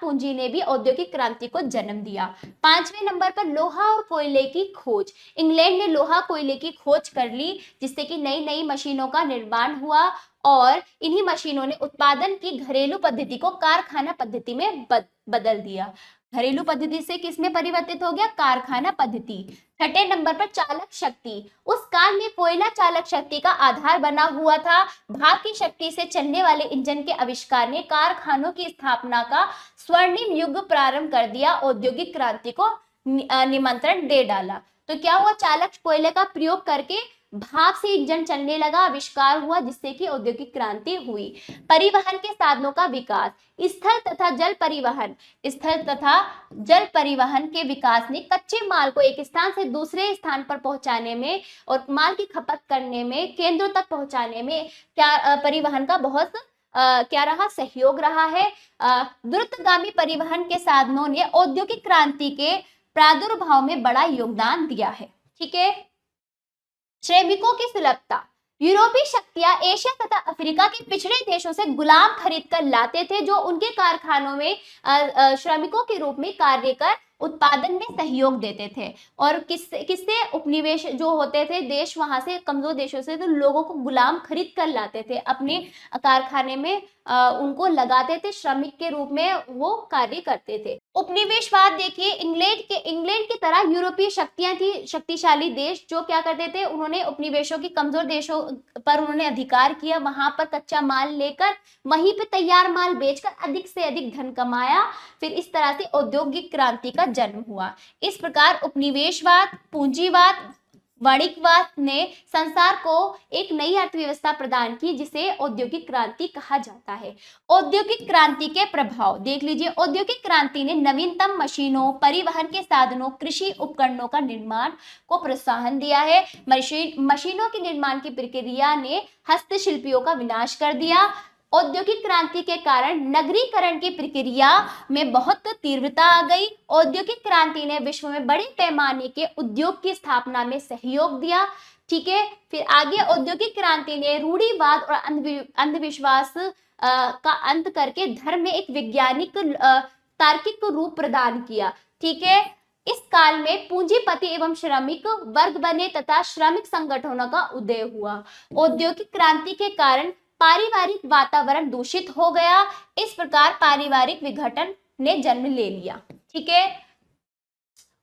पूंजी ने भी औद्योगिक क्रांति को जन्म दिया। पांचवें नंबर पर लोहा और कोयले की खोज। इंग्लैंड ने लोहा कोयले की खोज कर ली, जिससे कि नई नई मशीनों का निर्माण हुआ और इन्हीं मशीनों ने उत्पादन की घरेलू पद्धति को कारखाना पद्धति में बदल दिया। घरेलू पद्धति से किसमें परिवर्तित हो गया? कारखाना पद्धति। छठे नंबर पर चालक शक्ति। उस काल में कोयला चालक शक्ति का आधार बना हुआ था। भाप की शक्ति से चलने वाले इंजन के आविष्कार ने कारखानों की स्थापना का स्वर्णिम युग प्रारंभ कर दिया, औद्योगिक क्रांति को निमंत्रण दे डाला। तो क्या हुआ? चालक कोयले का प्रयोग करके भाप से इंजन चलने लगा, आविष्कार हुआ, जिससे कि औद्योगिक क्रांति हुई। परिवहन के साधनों का विकास। स्थल तथा जल परिवहन के विकास ने कच्चे माल को एक स्थान से दूसरे स्थान पर पहुंचाने में और माल की खपत करने में, केंद्रों तक पहुंचाने में क्या परिवहन का बहुत क्या रहा? सहयोग रहा है। द्रुतगामी परिवहन के साधनों ने औद्योगिक क्रांति के प्रादुर्भाव में बड़ा योगदान दिया है। ठीक है, श्रमिकों की सुलभता। यूरोपीय शक्तियां एशिया तथा अफ्रीका के पिछड़े देशों से गुलाम खरीद कर लाते थे, जो उनके कारखानों में श्रमिकों के रूप में कार्य कर उत्पादन में सहयोग देते थे। और किससे? उपनिवेश जो होते थे देश, वहां से कमजोर देशों से तो लोगों को गुलाम खरीद कर लाते थे, अपने कारखाने में उनको लगाते थे, श्रमिक के रूप में वो कार्य करते थे। उपनिवेशवाद देखिए, इंग्लैंड की तरह यूरोपीय शक्तियां थी, शक्तिशाली देश, जो क्या करते थे? उन्होंने उपनिवेशों की कमजोर देशों पर उन्होंने अधिकार किया, वहां पर कच्चा माल लेकर वहीं पे तैयार माल बेचकर अधिक से अधिक धन कमाया। फिर इस तरह से औद्योगिक क्रांति का जन्म हुआ। इस प्रकार उपनिवेशवाद, पूंजीवाद, वाणिज्यवाद ने संसार को एक नई अर्थव्यवस्था प्रदान की, जिसे औद्योगिक क्रांति कहा जाता है। औद्योगिक क्रांति के प्रभाव देख लीजिए। औद्योगिक क्रांति ने नवीनतम मशीनों, परिवहन के साधनों, कृषि उपकरणों का निर्माण को प्रोत्साहन दिया है। मशीनों के निर्माण की प्रक्रिया ने हस्तशिल्पियों का विनाश कर दिया। औद्योगिक क्रांति के कारण नगरीकरण की प्रक्रिया में बहुत तीव्रता आ गई। औद्योगिक क्रांति ने विश्व में बड़े पैमाने के उद्योग की स्थापना में सहयोग दिया। ठीक है, फिर आगे औद्योगिक क्रांति ने रूढ़िवाद और अंधविश्वास का अंत करके धर्म में एक वैज्ञानिक तार्किक रूप प्रदान किया। ठीक है, इस काल में पूंजीपति एवं श्रमिक वर्ग बने तथा श्रमिक संगठनों का उदय हुआ। औद्योगिक क्रांति के कारण पारिवारिक वातावरण दूषित हो गया। इस प्रकार पारिवारिक विघटन ने जन्म ले लिया। ठीक है,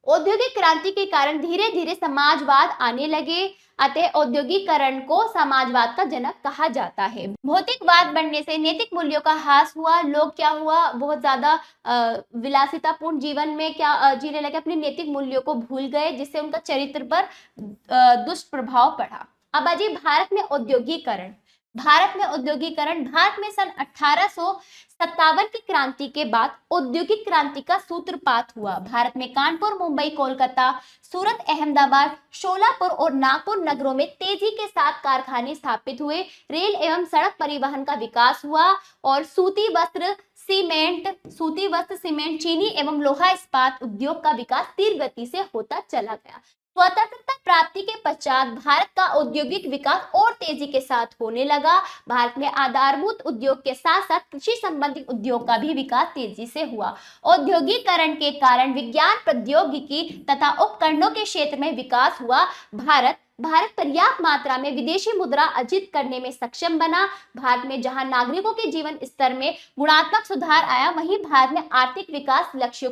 औद्योगिक क्रांति के कारण धीरे धीरे समाजवाद आने लगे, अतः औद्योगिकरण को समाजवाद का जनक कहा जाता है। भौतिकवाद बढ़ने से नैतिक मूल्यों का ह्रास हुआ। लोग क्या हुआ? बहुत ज्यादा विलासितापूर्ण जीवन में क्या जीने लगे, अपने नैतिक मूल्यों को भूल गए, जिससे उनका चरित्र पर दुष्प्रभाव पड़ा। अब आइए भारत में औद्योगिकरण। भारत में सन 1857 की क्रांति के बाद औद्योगिक क्रांति का सूत्रपात हुआ। भारत में कानपुर, मुंबई, कोलकाता, सूरत, अहमदाबाद, शोलापुर और नागपुर नगरों में तेजी के साथ कारखाने स्थापित हुए। रेल एवं सड़क परिवहन का विकास हुआ और सूती वस्त्र, सीमेंट, चीनी एवं लोहा इस्पात उद्योग का विकास तीव्र गति से होता चला गया। स्वतंत्रता प्राप्ति के पश्चात भारत का औद्योगिक विकास और तेजी के साथ होने लगा। भारत में आधारभूत उद्योग के साथ साथ कृषि संबंधी उद्योग का भी विकास तेजी से हुआ। औद्योगिकरण के कारण विज्ञान, प्रौद्योगिकी तथा उपकरणों के क्षेत्र में विकास हुआ। भारत पर्याप्त मात्रा में विदेशी मुद्रा अर्जित करने में सक्षम बना। भारत में जहां नागरिकों के जीवन स्तर में गुणात्मक सुधार आया, वहीं भारत ने आर्थिक विकास लक्ष्यों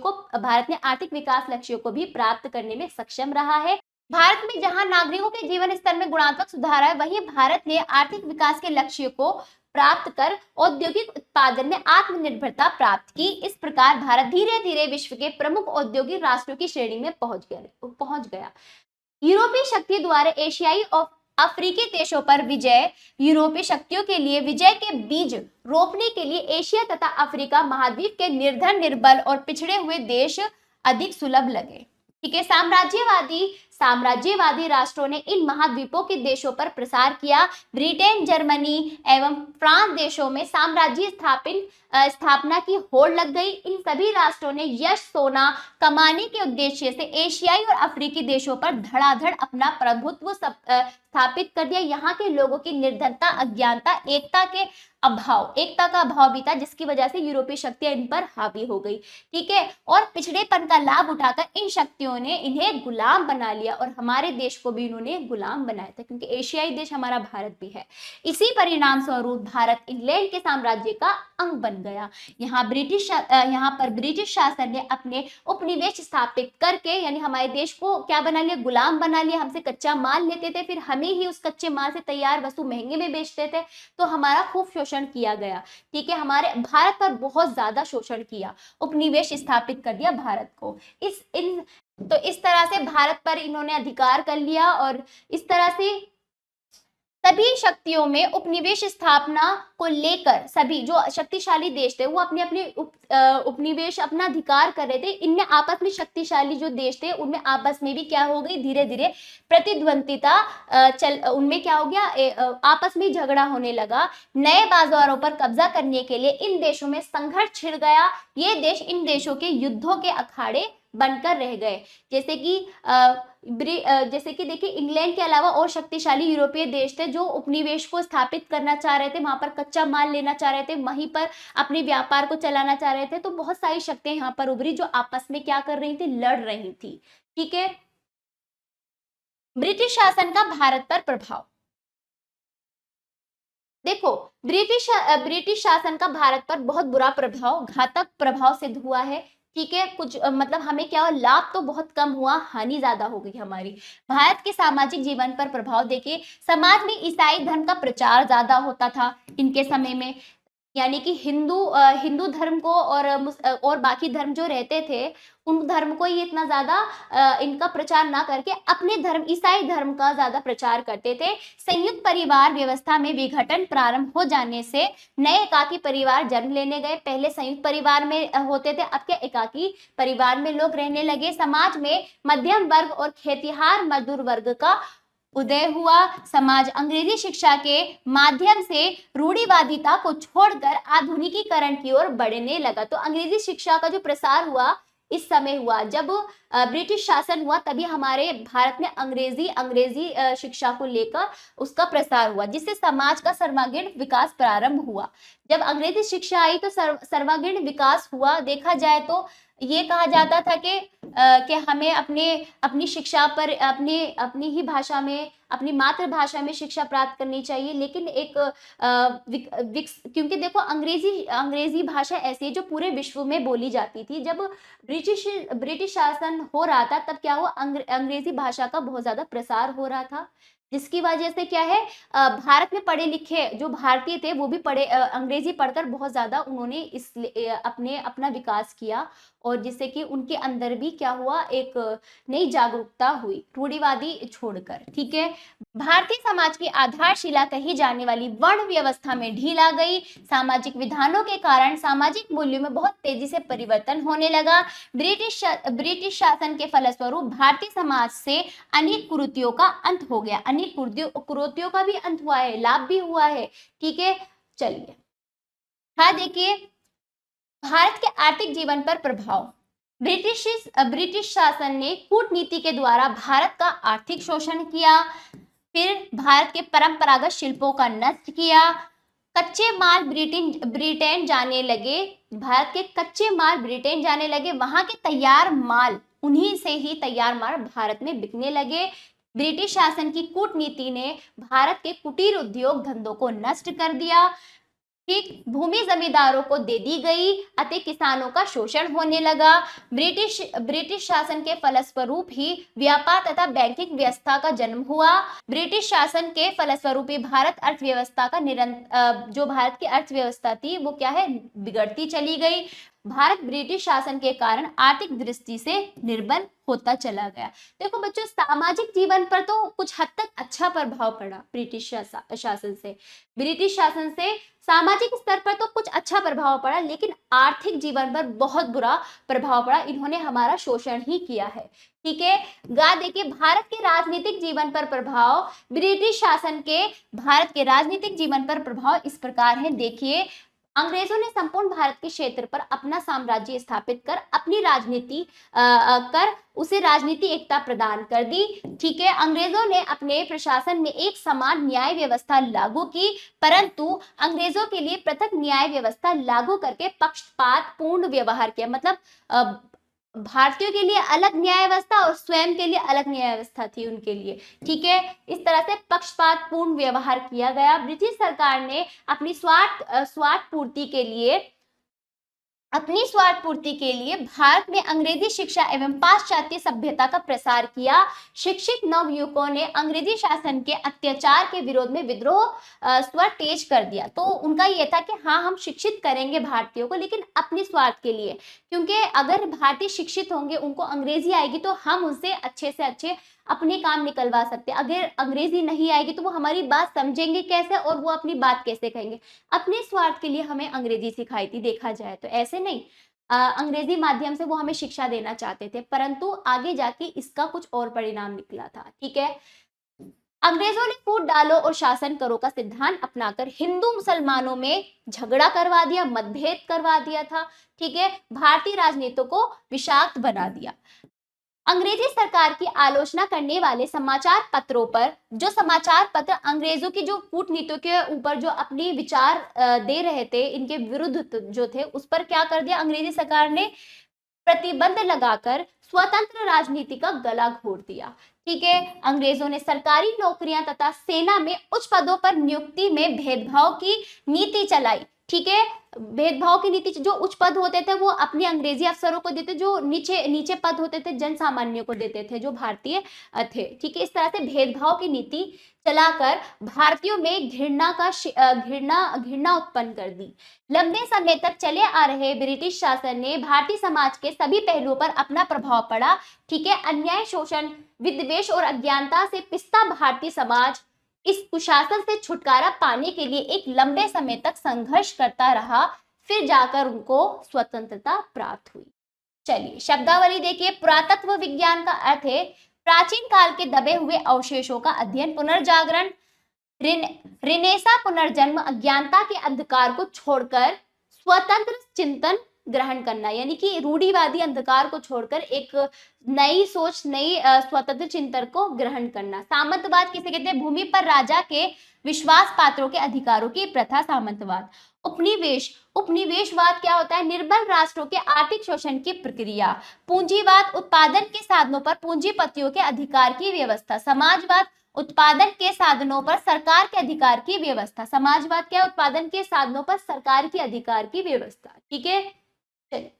को भी प्राप्त करने में सक्षम रहा है। भारत में जहां नागरिकों के जीवन स्तर में गुणात्मक सुधार आया, वहीं भारत ने आर्थिक विकास के लक्ष्य को प्राप्त कर औद्योगिक उत्पादन में आत्मनिर्भरता प्राप्त की। इस प्रकार भारत धीरे धीरे विश्व के प्रमुख औद्योगिक राष्ट्रों की श्रेणी में पहुंच गया। यूरोपीय शक्ति द्वारा एशियाई और अफ्रीकी देशों पर विजय। यूरोपीय शक्तियों के लिए विजय के बीज रोपने के लिए एशिया तथा अफ्रीका महाद्वीप के निर्धन, निर्बल और पिछड़े हुए देश अधिक सुलभ लगे। ठीक है। साम्राज्यवादी राष्ट्रों ने इन महाद्वीपों के देशों पर प्रसार किया। ब्रिटेन, जर्मनी एवं फ्रांस देशों में साम्राज्य स्थापना की होड़ लग गई। इन सभी राष्ट्रों ने यश सोना कमाने के उद्देश्य से एशियाई और अफ्रीकी देशों पर धड़ाधड़ अपना प्रभुत्व स्थापित कर दिया। यहाँ के लोगों की निर्धनता, अज्ञानता, एकता का अभाव भी था, जिसकी वजह से यूरोपीय शक्तियां इन पर हावी हो गई। ठीक है। और पिछड़ेपन का लाभ उठाकर इन शक्तियों ने इन्हें गुलाम बना लिया और हमारे देश को भी इन्होंने गुलाम बनाया था, क्योंकि एशियाई देश हमारा भारत भी है। इसी परिणाम स्वरूप भारत इंग्लैंड के साम्राज्य का अंग बन गया। यहाँ पर ब्रिटिश शासन ने अपने उपनिवेश स्थापित करके, यानी हमारे देश को क्या बना लिया, गुलाम बना लिया। हमसे कच्चा माल लेते थे, फिर हमें ही उस कच्चे माल से तैयार वस्तु महंगे में बेचते थे, तो हमारा खूब शोषण किया गया। ठीक है। हमारे भारत पर बहुत ज्यादा शोषण किया, उपनिवेश स्थापित कर दिया भारत को। तो इस तरह से भारत पर इन्होंने अधिकार कर लिया और इस तरह से सभी शक्तियों में उपनिवेश स्थापना को लेकर सभी जो शक्तिशाली देश थे वो अपने अपने उपनिवेश अपना अधिकार कर रहे थे। इनमें आपस में शक्तिशाली जो देश थे उनमें आपस में भी क्या हो गई, धीरे धीरे प्रतिद्वंदिता उनमें क्या हो गया, आपस में झगड़ा होने लगा। नए बाजारों पर कब्जा करने के लिए इन देशों में संघर्ष छिड़ गया। ये देश इन देशों के युद्धों के अखाड़े बनकर रह गए। जैसे कि देखिए, इंग्लैंड के अलावा और शक्तिशाली यूरोपीय देश थे जो उपनिवेश को स्थापित करना चाह रहे थे, वहां पर कच्चा माल लेना चाह रहे थे, वहीं पर अपने व्यापार को चलाना चाह रहे थे। तो बहुत सारी शक्तियां यहाँ पर उभरी जो आपस में क्या कर रही थी, लड़ रही थी। ठीक है। ब्रिटिश शासन का भारत पर प्रभाव देखो, ब्रिटिश शासन का भारत पर बहुत बुरा प्रभाव, घातक प्रभाव सिद्ध हुआ है। ठीक है। कुछ मतलब हमें क्या हुआ, लाभ तो बहुत कम हुआ, हानि ज्यादा हो गई हमारी। भारत के सामाजिक जीवन पर प्रभाव देखिए, समाज में ईसाई धर्म का प्रचार ज्यादा होता था इनके समय में, यानी कि हिंदू धर्म को और बाकी धर्म जो रहते थे उन धर्म को ये इतना ज्यादा इनका प्रचार ना करके अपने धर्म ईसाई धर्म का ज्यादा प्रचार करते थे। संयुक्त परिवार व्यवस्था में विघटन प्रारंभ हो जाने से नए एकाकी परिवार जन्म लेने गए। पहले संयुक्त परिवार में होते थे, अब क्या एकाकी परिवार में लोग रहने लगे। समाज में मध्यम वर्ग और खेतिहार मजदूर वर्ग का उदय हुआ। समाज अंग्रेजी शिक्षा के माध्यम से रूढ़िवादिता को छोड़कर आधुनिकीकरण की ओर बढ़ने लगा। तो अंग्रेजी शिक्षा का जो प्रसार हुआ इस समय हुआ, जब ब्रिटिश शासन हुआ तभी हमारे भारत में अंग्रेजी शिक्षा को लेकर उसका प्रसार हुआ, जिससे समाज का सर्वांगीण विकास प्रारंभ हुआ। जब अंग्रेजी शिक्षा आई तो सर्वांगीण विकास हुआ। देखा जाए तो ये कहा जाता था कि हमें अपनी शिक्षा पर अपनी ही भाषा में, अपनी मातृभाषा में शिक्षा प्राप्त करनी चाहिए। लेकिन क्योंकि देखो अंग्रेजी भाषा ऐसी है जो पूरे विश्व में बोली जाती थी। जब ब्रिटिश शासन हो रहा था तब क्या हुआ, अंग्रेजी भाषा का बहुत ज्यादा प्रसार हो रहा था, जिसकी वजह से क्या है, भारत में पढ़े लिखे जो भारतीय थे वो भी अंग्रेजी पढ़कर बहुत ज्यादा उन्होंने अपना विकास किया, और जिससे कि उनके अंदर भी क्या हुआ, एक नई जागरूकता हुई रूढ़िवादी छोड़कर। ठीक है। भारतीय समाज की आधारशिला कही जाने वाली वर्ण व्यवस्था में ढील आ गई। सामाजिक विधानों के कारण सामाजिक मूल्यों में बहुत तेजी से परिवर्तन होने लगा। ब्रिटिश शासन के फलस्वरूप भारतीय समाज से अनेक कुरीतियों का अंत हो गया। अनेक कुरीतियों का भी अंत हुआ है, लाभ भी हुआ है। ठीक है। चलिए, हाँ देखिए, भारत के आर्थिक जीवन पर प्रभाव। ब्रिटिश शासन ने कूटनीति के द्वारा भारत का आर्थिक शोषण किया, फिर भारत के परंपरागत शिल्पों का नष्ट किया। कच्चे माल ब्रिटेन जाने लगे, भारत के कच्चे माल ब्रिटेन जाने लगे, वहां के तैयार माल, उन्हीं से ही तैयार माल भारत में बिकने लगे। ब्रिटिश शासन की कूटनीति ने भारत के कुटीर उद्योग धंधों को नष्ट कर दिया। ठीक, भूमि जमींदारों को दे दी गई, अतः किसानों का शोषण होने लगा। ब्रिटिश शासन के फलस्वरूप ही व्यापार तथा बैंकिंग व्यवस्था का जन्म हुआ। ब्रिटिश शासन के फलस्वरूप ही भारत अर्थव्यवस्था का जो भारत की अर्थव्यवस्था थी वो क्या है, बिगड़ती चली गई। भारत ब्रिटिश शासन के कारण आर्थिक दृष्टि से निर्बल होता चला गया। देखो बच्चों, सामाजिक जीवन पर तो कुछ हद तक अच्छा प्रभाव पड़ा ब्रिटिश शासन से। ब्रिटिश शासन से सामाजिक स्तर पर तो कुछ अच्छा प्रभाव पड़ा, लेकिन आर्थिक जीवन पर बहुत बुरा प्रभाव पड़ा। इन्होंने हमारा शोषण ही किया है। ठीक है, गा देखिए, भारत के राजनीतिक जीवन पर प्रभाव, ब्रिटिश शासन के भारत के राजनीतिक जीवन पर प्रभाव इस प्रकार है। देखिए, अंग्रेजों ने संपूर्ण भारत के क्षेत्र पर अपना साम्राज्य स्थापित कर अपनी राजनीति कर उसे राजनीति एकता प्रदान कर दी। ठीक है, अंग्रेजों ने अपने प्रशासन में एक समान न्याय व्यवस्था लागू की, परंतु अंग्रेजों के लिए पृथक न्याय व्यवस्था लागू करके पक्षपात पूर्ण व्यवहार किया। मतलब भारतीयों के लिए अलग न्याय व्यवस्था और स्वयं के लिए अलग न्याय व्यवस्था थी उनके लिए। ठीक है, इस तरह से पक्षपात पूर्ण व्यवहार किया गया। ब्रिटिश सरकार ने अपनी स्वार्थ पूर्ति के लिए भारत में अंग्रेजी शिक्षा एवं पाश्चात्य सभ्यता का प्रसार किया। शिक्षित नवयुवकों ने अंग्रेजी शासन के अत्याचार के विरोध में विद्रोह स्वर तेज कर दिया। तो उनका यह था कि हाँ, हम शिक्षित करेंगे भारतीयों को, लेकिन अपने स्वार्थ के लिए, क्योंकि अगर भारतीय शिक्षित होंगे, उनको अंग्रेजी आएगी, तो हम उनसे अच्छे से अच्छे अपने काम निकलवा सकते हैं। अगर अंग्रेजी नहीं आएगी तो वो हमारी बात समझेंगे कैसे और वो अपनी बात कैसे कहेंगे। अपने स्वार्थ के लिए हमें अंग्रेजी सिखाई थी, देखा जाए तो ऐसे नहीं। अंग्रेजी माध्यम से वो हमें शिक्षा देना चाहते थे, परंतु आगे जाके इसका कुछ और परिणाम निकला था। ठीक है, अंग्रेजों ने फूट डालो और शासन करो का सिद्धांत अपनाकर हिंदू मुसलमानों में झगड़ा करवा दिया, मतभेद करवा दिया था। ठीक है, भारतीय राजनीति को विषाक्त बना दिया। अंग्रेजी सरकार की आलोचना करने वाले समाचार पत्रों पर, जो समाचार पत्र अंग्रेजों की जो कूटनीतियों के ऊपर जो अपनी विचार दे रहे थे, इनके विरुद्ध जो थे, उस पर क्या कर दिया अंग्रेजी सरकार ने, प्रतिबंध लगाकर स्वतंत्र राजनीति का गला घोट दिया। ठीक है, अंग्रेजों ने सरकारी नौकरियां तथा सेना में उच्च पदों पर नियुक्ति में भेदभाव की नीति चलाई। ठीक है, भेदभाव की नीति, जो उच्च पद होते थे वो अपने अंग्रेजी अफसरों को देते, जो नीचे नीचे पद होते थे जन सामान्य को देते थे, जो भारतीय थे। ठीक है, इस तरह से भेदभाव की नीति चलाकर भारतीयों में घृणा उत्पन्न कर दी। लंबे समय तक चले आ रहे ब्रिटिश शासन ने भारतीय समाज के सभी पहलुओं पर अपना प्रभाव पड़ा। ठीक है, अन्याय, शोषण, विद्वेष और अज्ञानता से पिसता भारतीय समाज इस कुशासन से छुटकारा पाने के लिए एक लंबे समय तक संघर्ष करता रहा, फिर जाकर उनको स्वतंत्रता प्राप्त हुई। चलिए शब्दावली देखिए। पुरातत्व विज्ञान का अर्थ है प्राचीन काल के दबे हुए अवशेषों का अध्ययन, पुनर्जागरण, रिनेसा, पुनर्जन्म, अज्ञानता के अंधकार को छोड़कर स्वतंत्र चिंतन ग्रहण करना, यानी कि रूढ़िवादी अंधकार को छोड़कर एक नई सोच, नई स्वतंत्र चिंतन को ग्रहण करना। सामंतवाद किसे कहते हैं? भूमि पर राजा के विश्वास पात्रों के अधिकारों की प्रथा, सामंतवाद। उपनिवेशवाद क्या होता है? निर्बल राष्ट्रों के आर्थिक शोषण की प्रक्रिया। पूंजीवाद उत्पादन के साधनों पर पूंजीपतियों के अधिकार की व्यवस्था। समाजवाद उत्पादन के साधनों पर सरकार के अधिकार की व्यवस्था। समाजवाद क्या? उत्पादन के साधनों पर सरकार के अधिकार की व्यवस्था। ठीक है, चलिए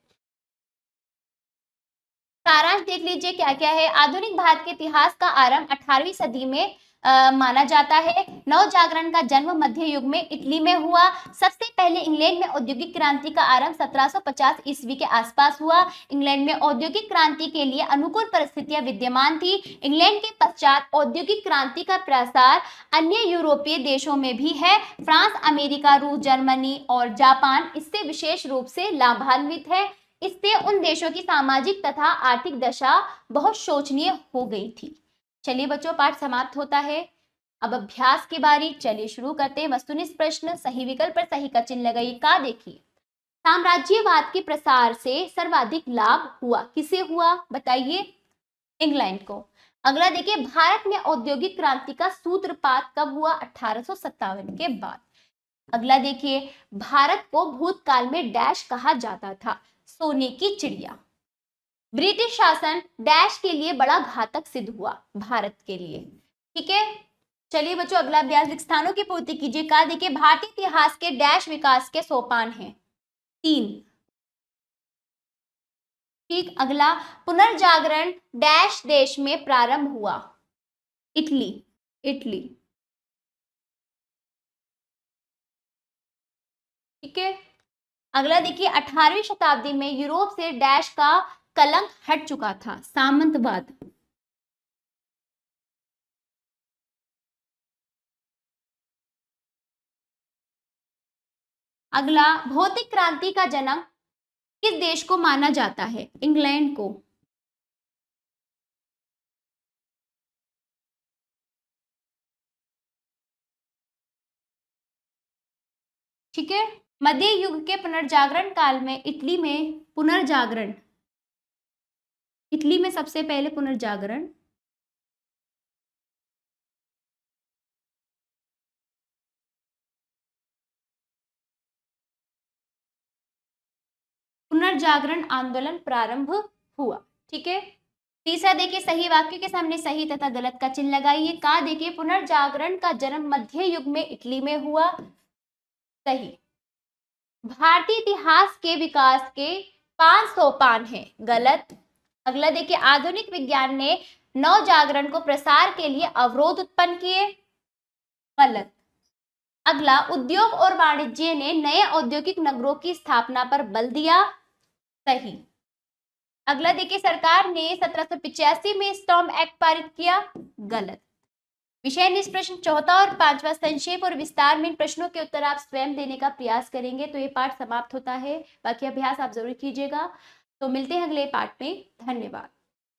सारांश देख लीजिए क्या क्या है। आधुनिक भारत के इतिहास का आरंभ 18वीं सदी में माना जाता है। नव जागरण का जन्म मध्य युग में इटली में हुआ। सबसे पहले इंग्लैंड में औद्योगिक क्रांति का आरंभ 1750 ईस्वी के आसपास हुआ। इंग्लैंड में औद्योगिक क्रांति के लिए अनुकूल परिस्थितियां विद्यमान थी। इंग्लैंड के पश्चात औद्योगिक क्रांति का प्रसार अन्य यूरोपीय देशों में भी है। फ्रांस, अमेरिका, रूस, जर्मनी और जापान इससे विशेष रूप से लाभान्वित है। इससे उन देशों की सामाजिक तथा आर्थिक दशा बहुत शोचनीय हो गई थी। चलिए बच्चों, पाठ समाप्त होता है। अब अभ्यास की बारी। चलिए शुरू करते हैं। वस्तुनिष्ठ प्रश्न, सही विकल्प पर सही का चिन्ह लगाइए। का देखिए, साम्राज्यवाद के प्रसार से सर्वाधिक लाभ हुआ, किसे हुआ बताइए? इंग्लैंड को। अगला देखिए, भारत में औद्योगिक क्रांति का सूत्रपात कब हुआ? 1857 के बाद। अगला देखिए, भारत को भूतकाल में डैश कहा जाता था? सोने की चिड़िया। ब्रिटिश शासन डैश के लिए बड़ा घातक सिद्ध हुआ भारत के लिए। ठीक है, चलिए बच्चों अगला अभ्यास, स्थानों की पूर्ति कीजिए। का देखिए, भारतीय इतिहास के डैश विकास के सोपान हैं? 3। ठीक, अगला, पुनर्जागरण डैश देश में प्रारंभ हुआ? इटली। ठीक है, अगला देखिए 18वीं शताब्दी में यूरोप से डैश का कलंक हट चुका था, सामंतवाद। अगला भौतिक क्रांति का जनक किस देश को माना जाता है? इंग्लैंड को। ठीक है। मध्य युग के पुनर्जागरण काल में इटली में सबसे पहले पुनर्जागरण आंदोलन प्रारंभ हुआ। ठीक है। तीसरा देखिए सही वाक्य के सामने सही तथा गलत का चिन्ह लगाइए। का देखिए पुनर्जागरण का जन्म मध्य युग में इटली में हुआ, सही। भारतीय इतिहास के विकास के 5 सोपान हैं, गलत। अगला देखिए आधुनिक विज्ञान ने नव जागरण को प्रसार के लिए अवरोध उत्पन्न किए, गलत। अगला उद्योग और वाणिज्य ने नए औद्योगिक नगरों की स्थापना पर बल दिया, सही। अगला देखिए सरकार ने 1785 में स्टॉर्म एक्ट पारित किया, गलत। विषय निष्ठ प्रश्न चौथा और पांचवा संक्षेप और विस्तार में इन प्रश्नों के उत्तर आप स्वयं देने का प्रयास करेंगे तो ये पाठ समाप्त होता है। बाकी अभ्यास आप जरूर कीजिएगा। तो मिलते हैं अगले पाठ में। धन्यवाद।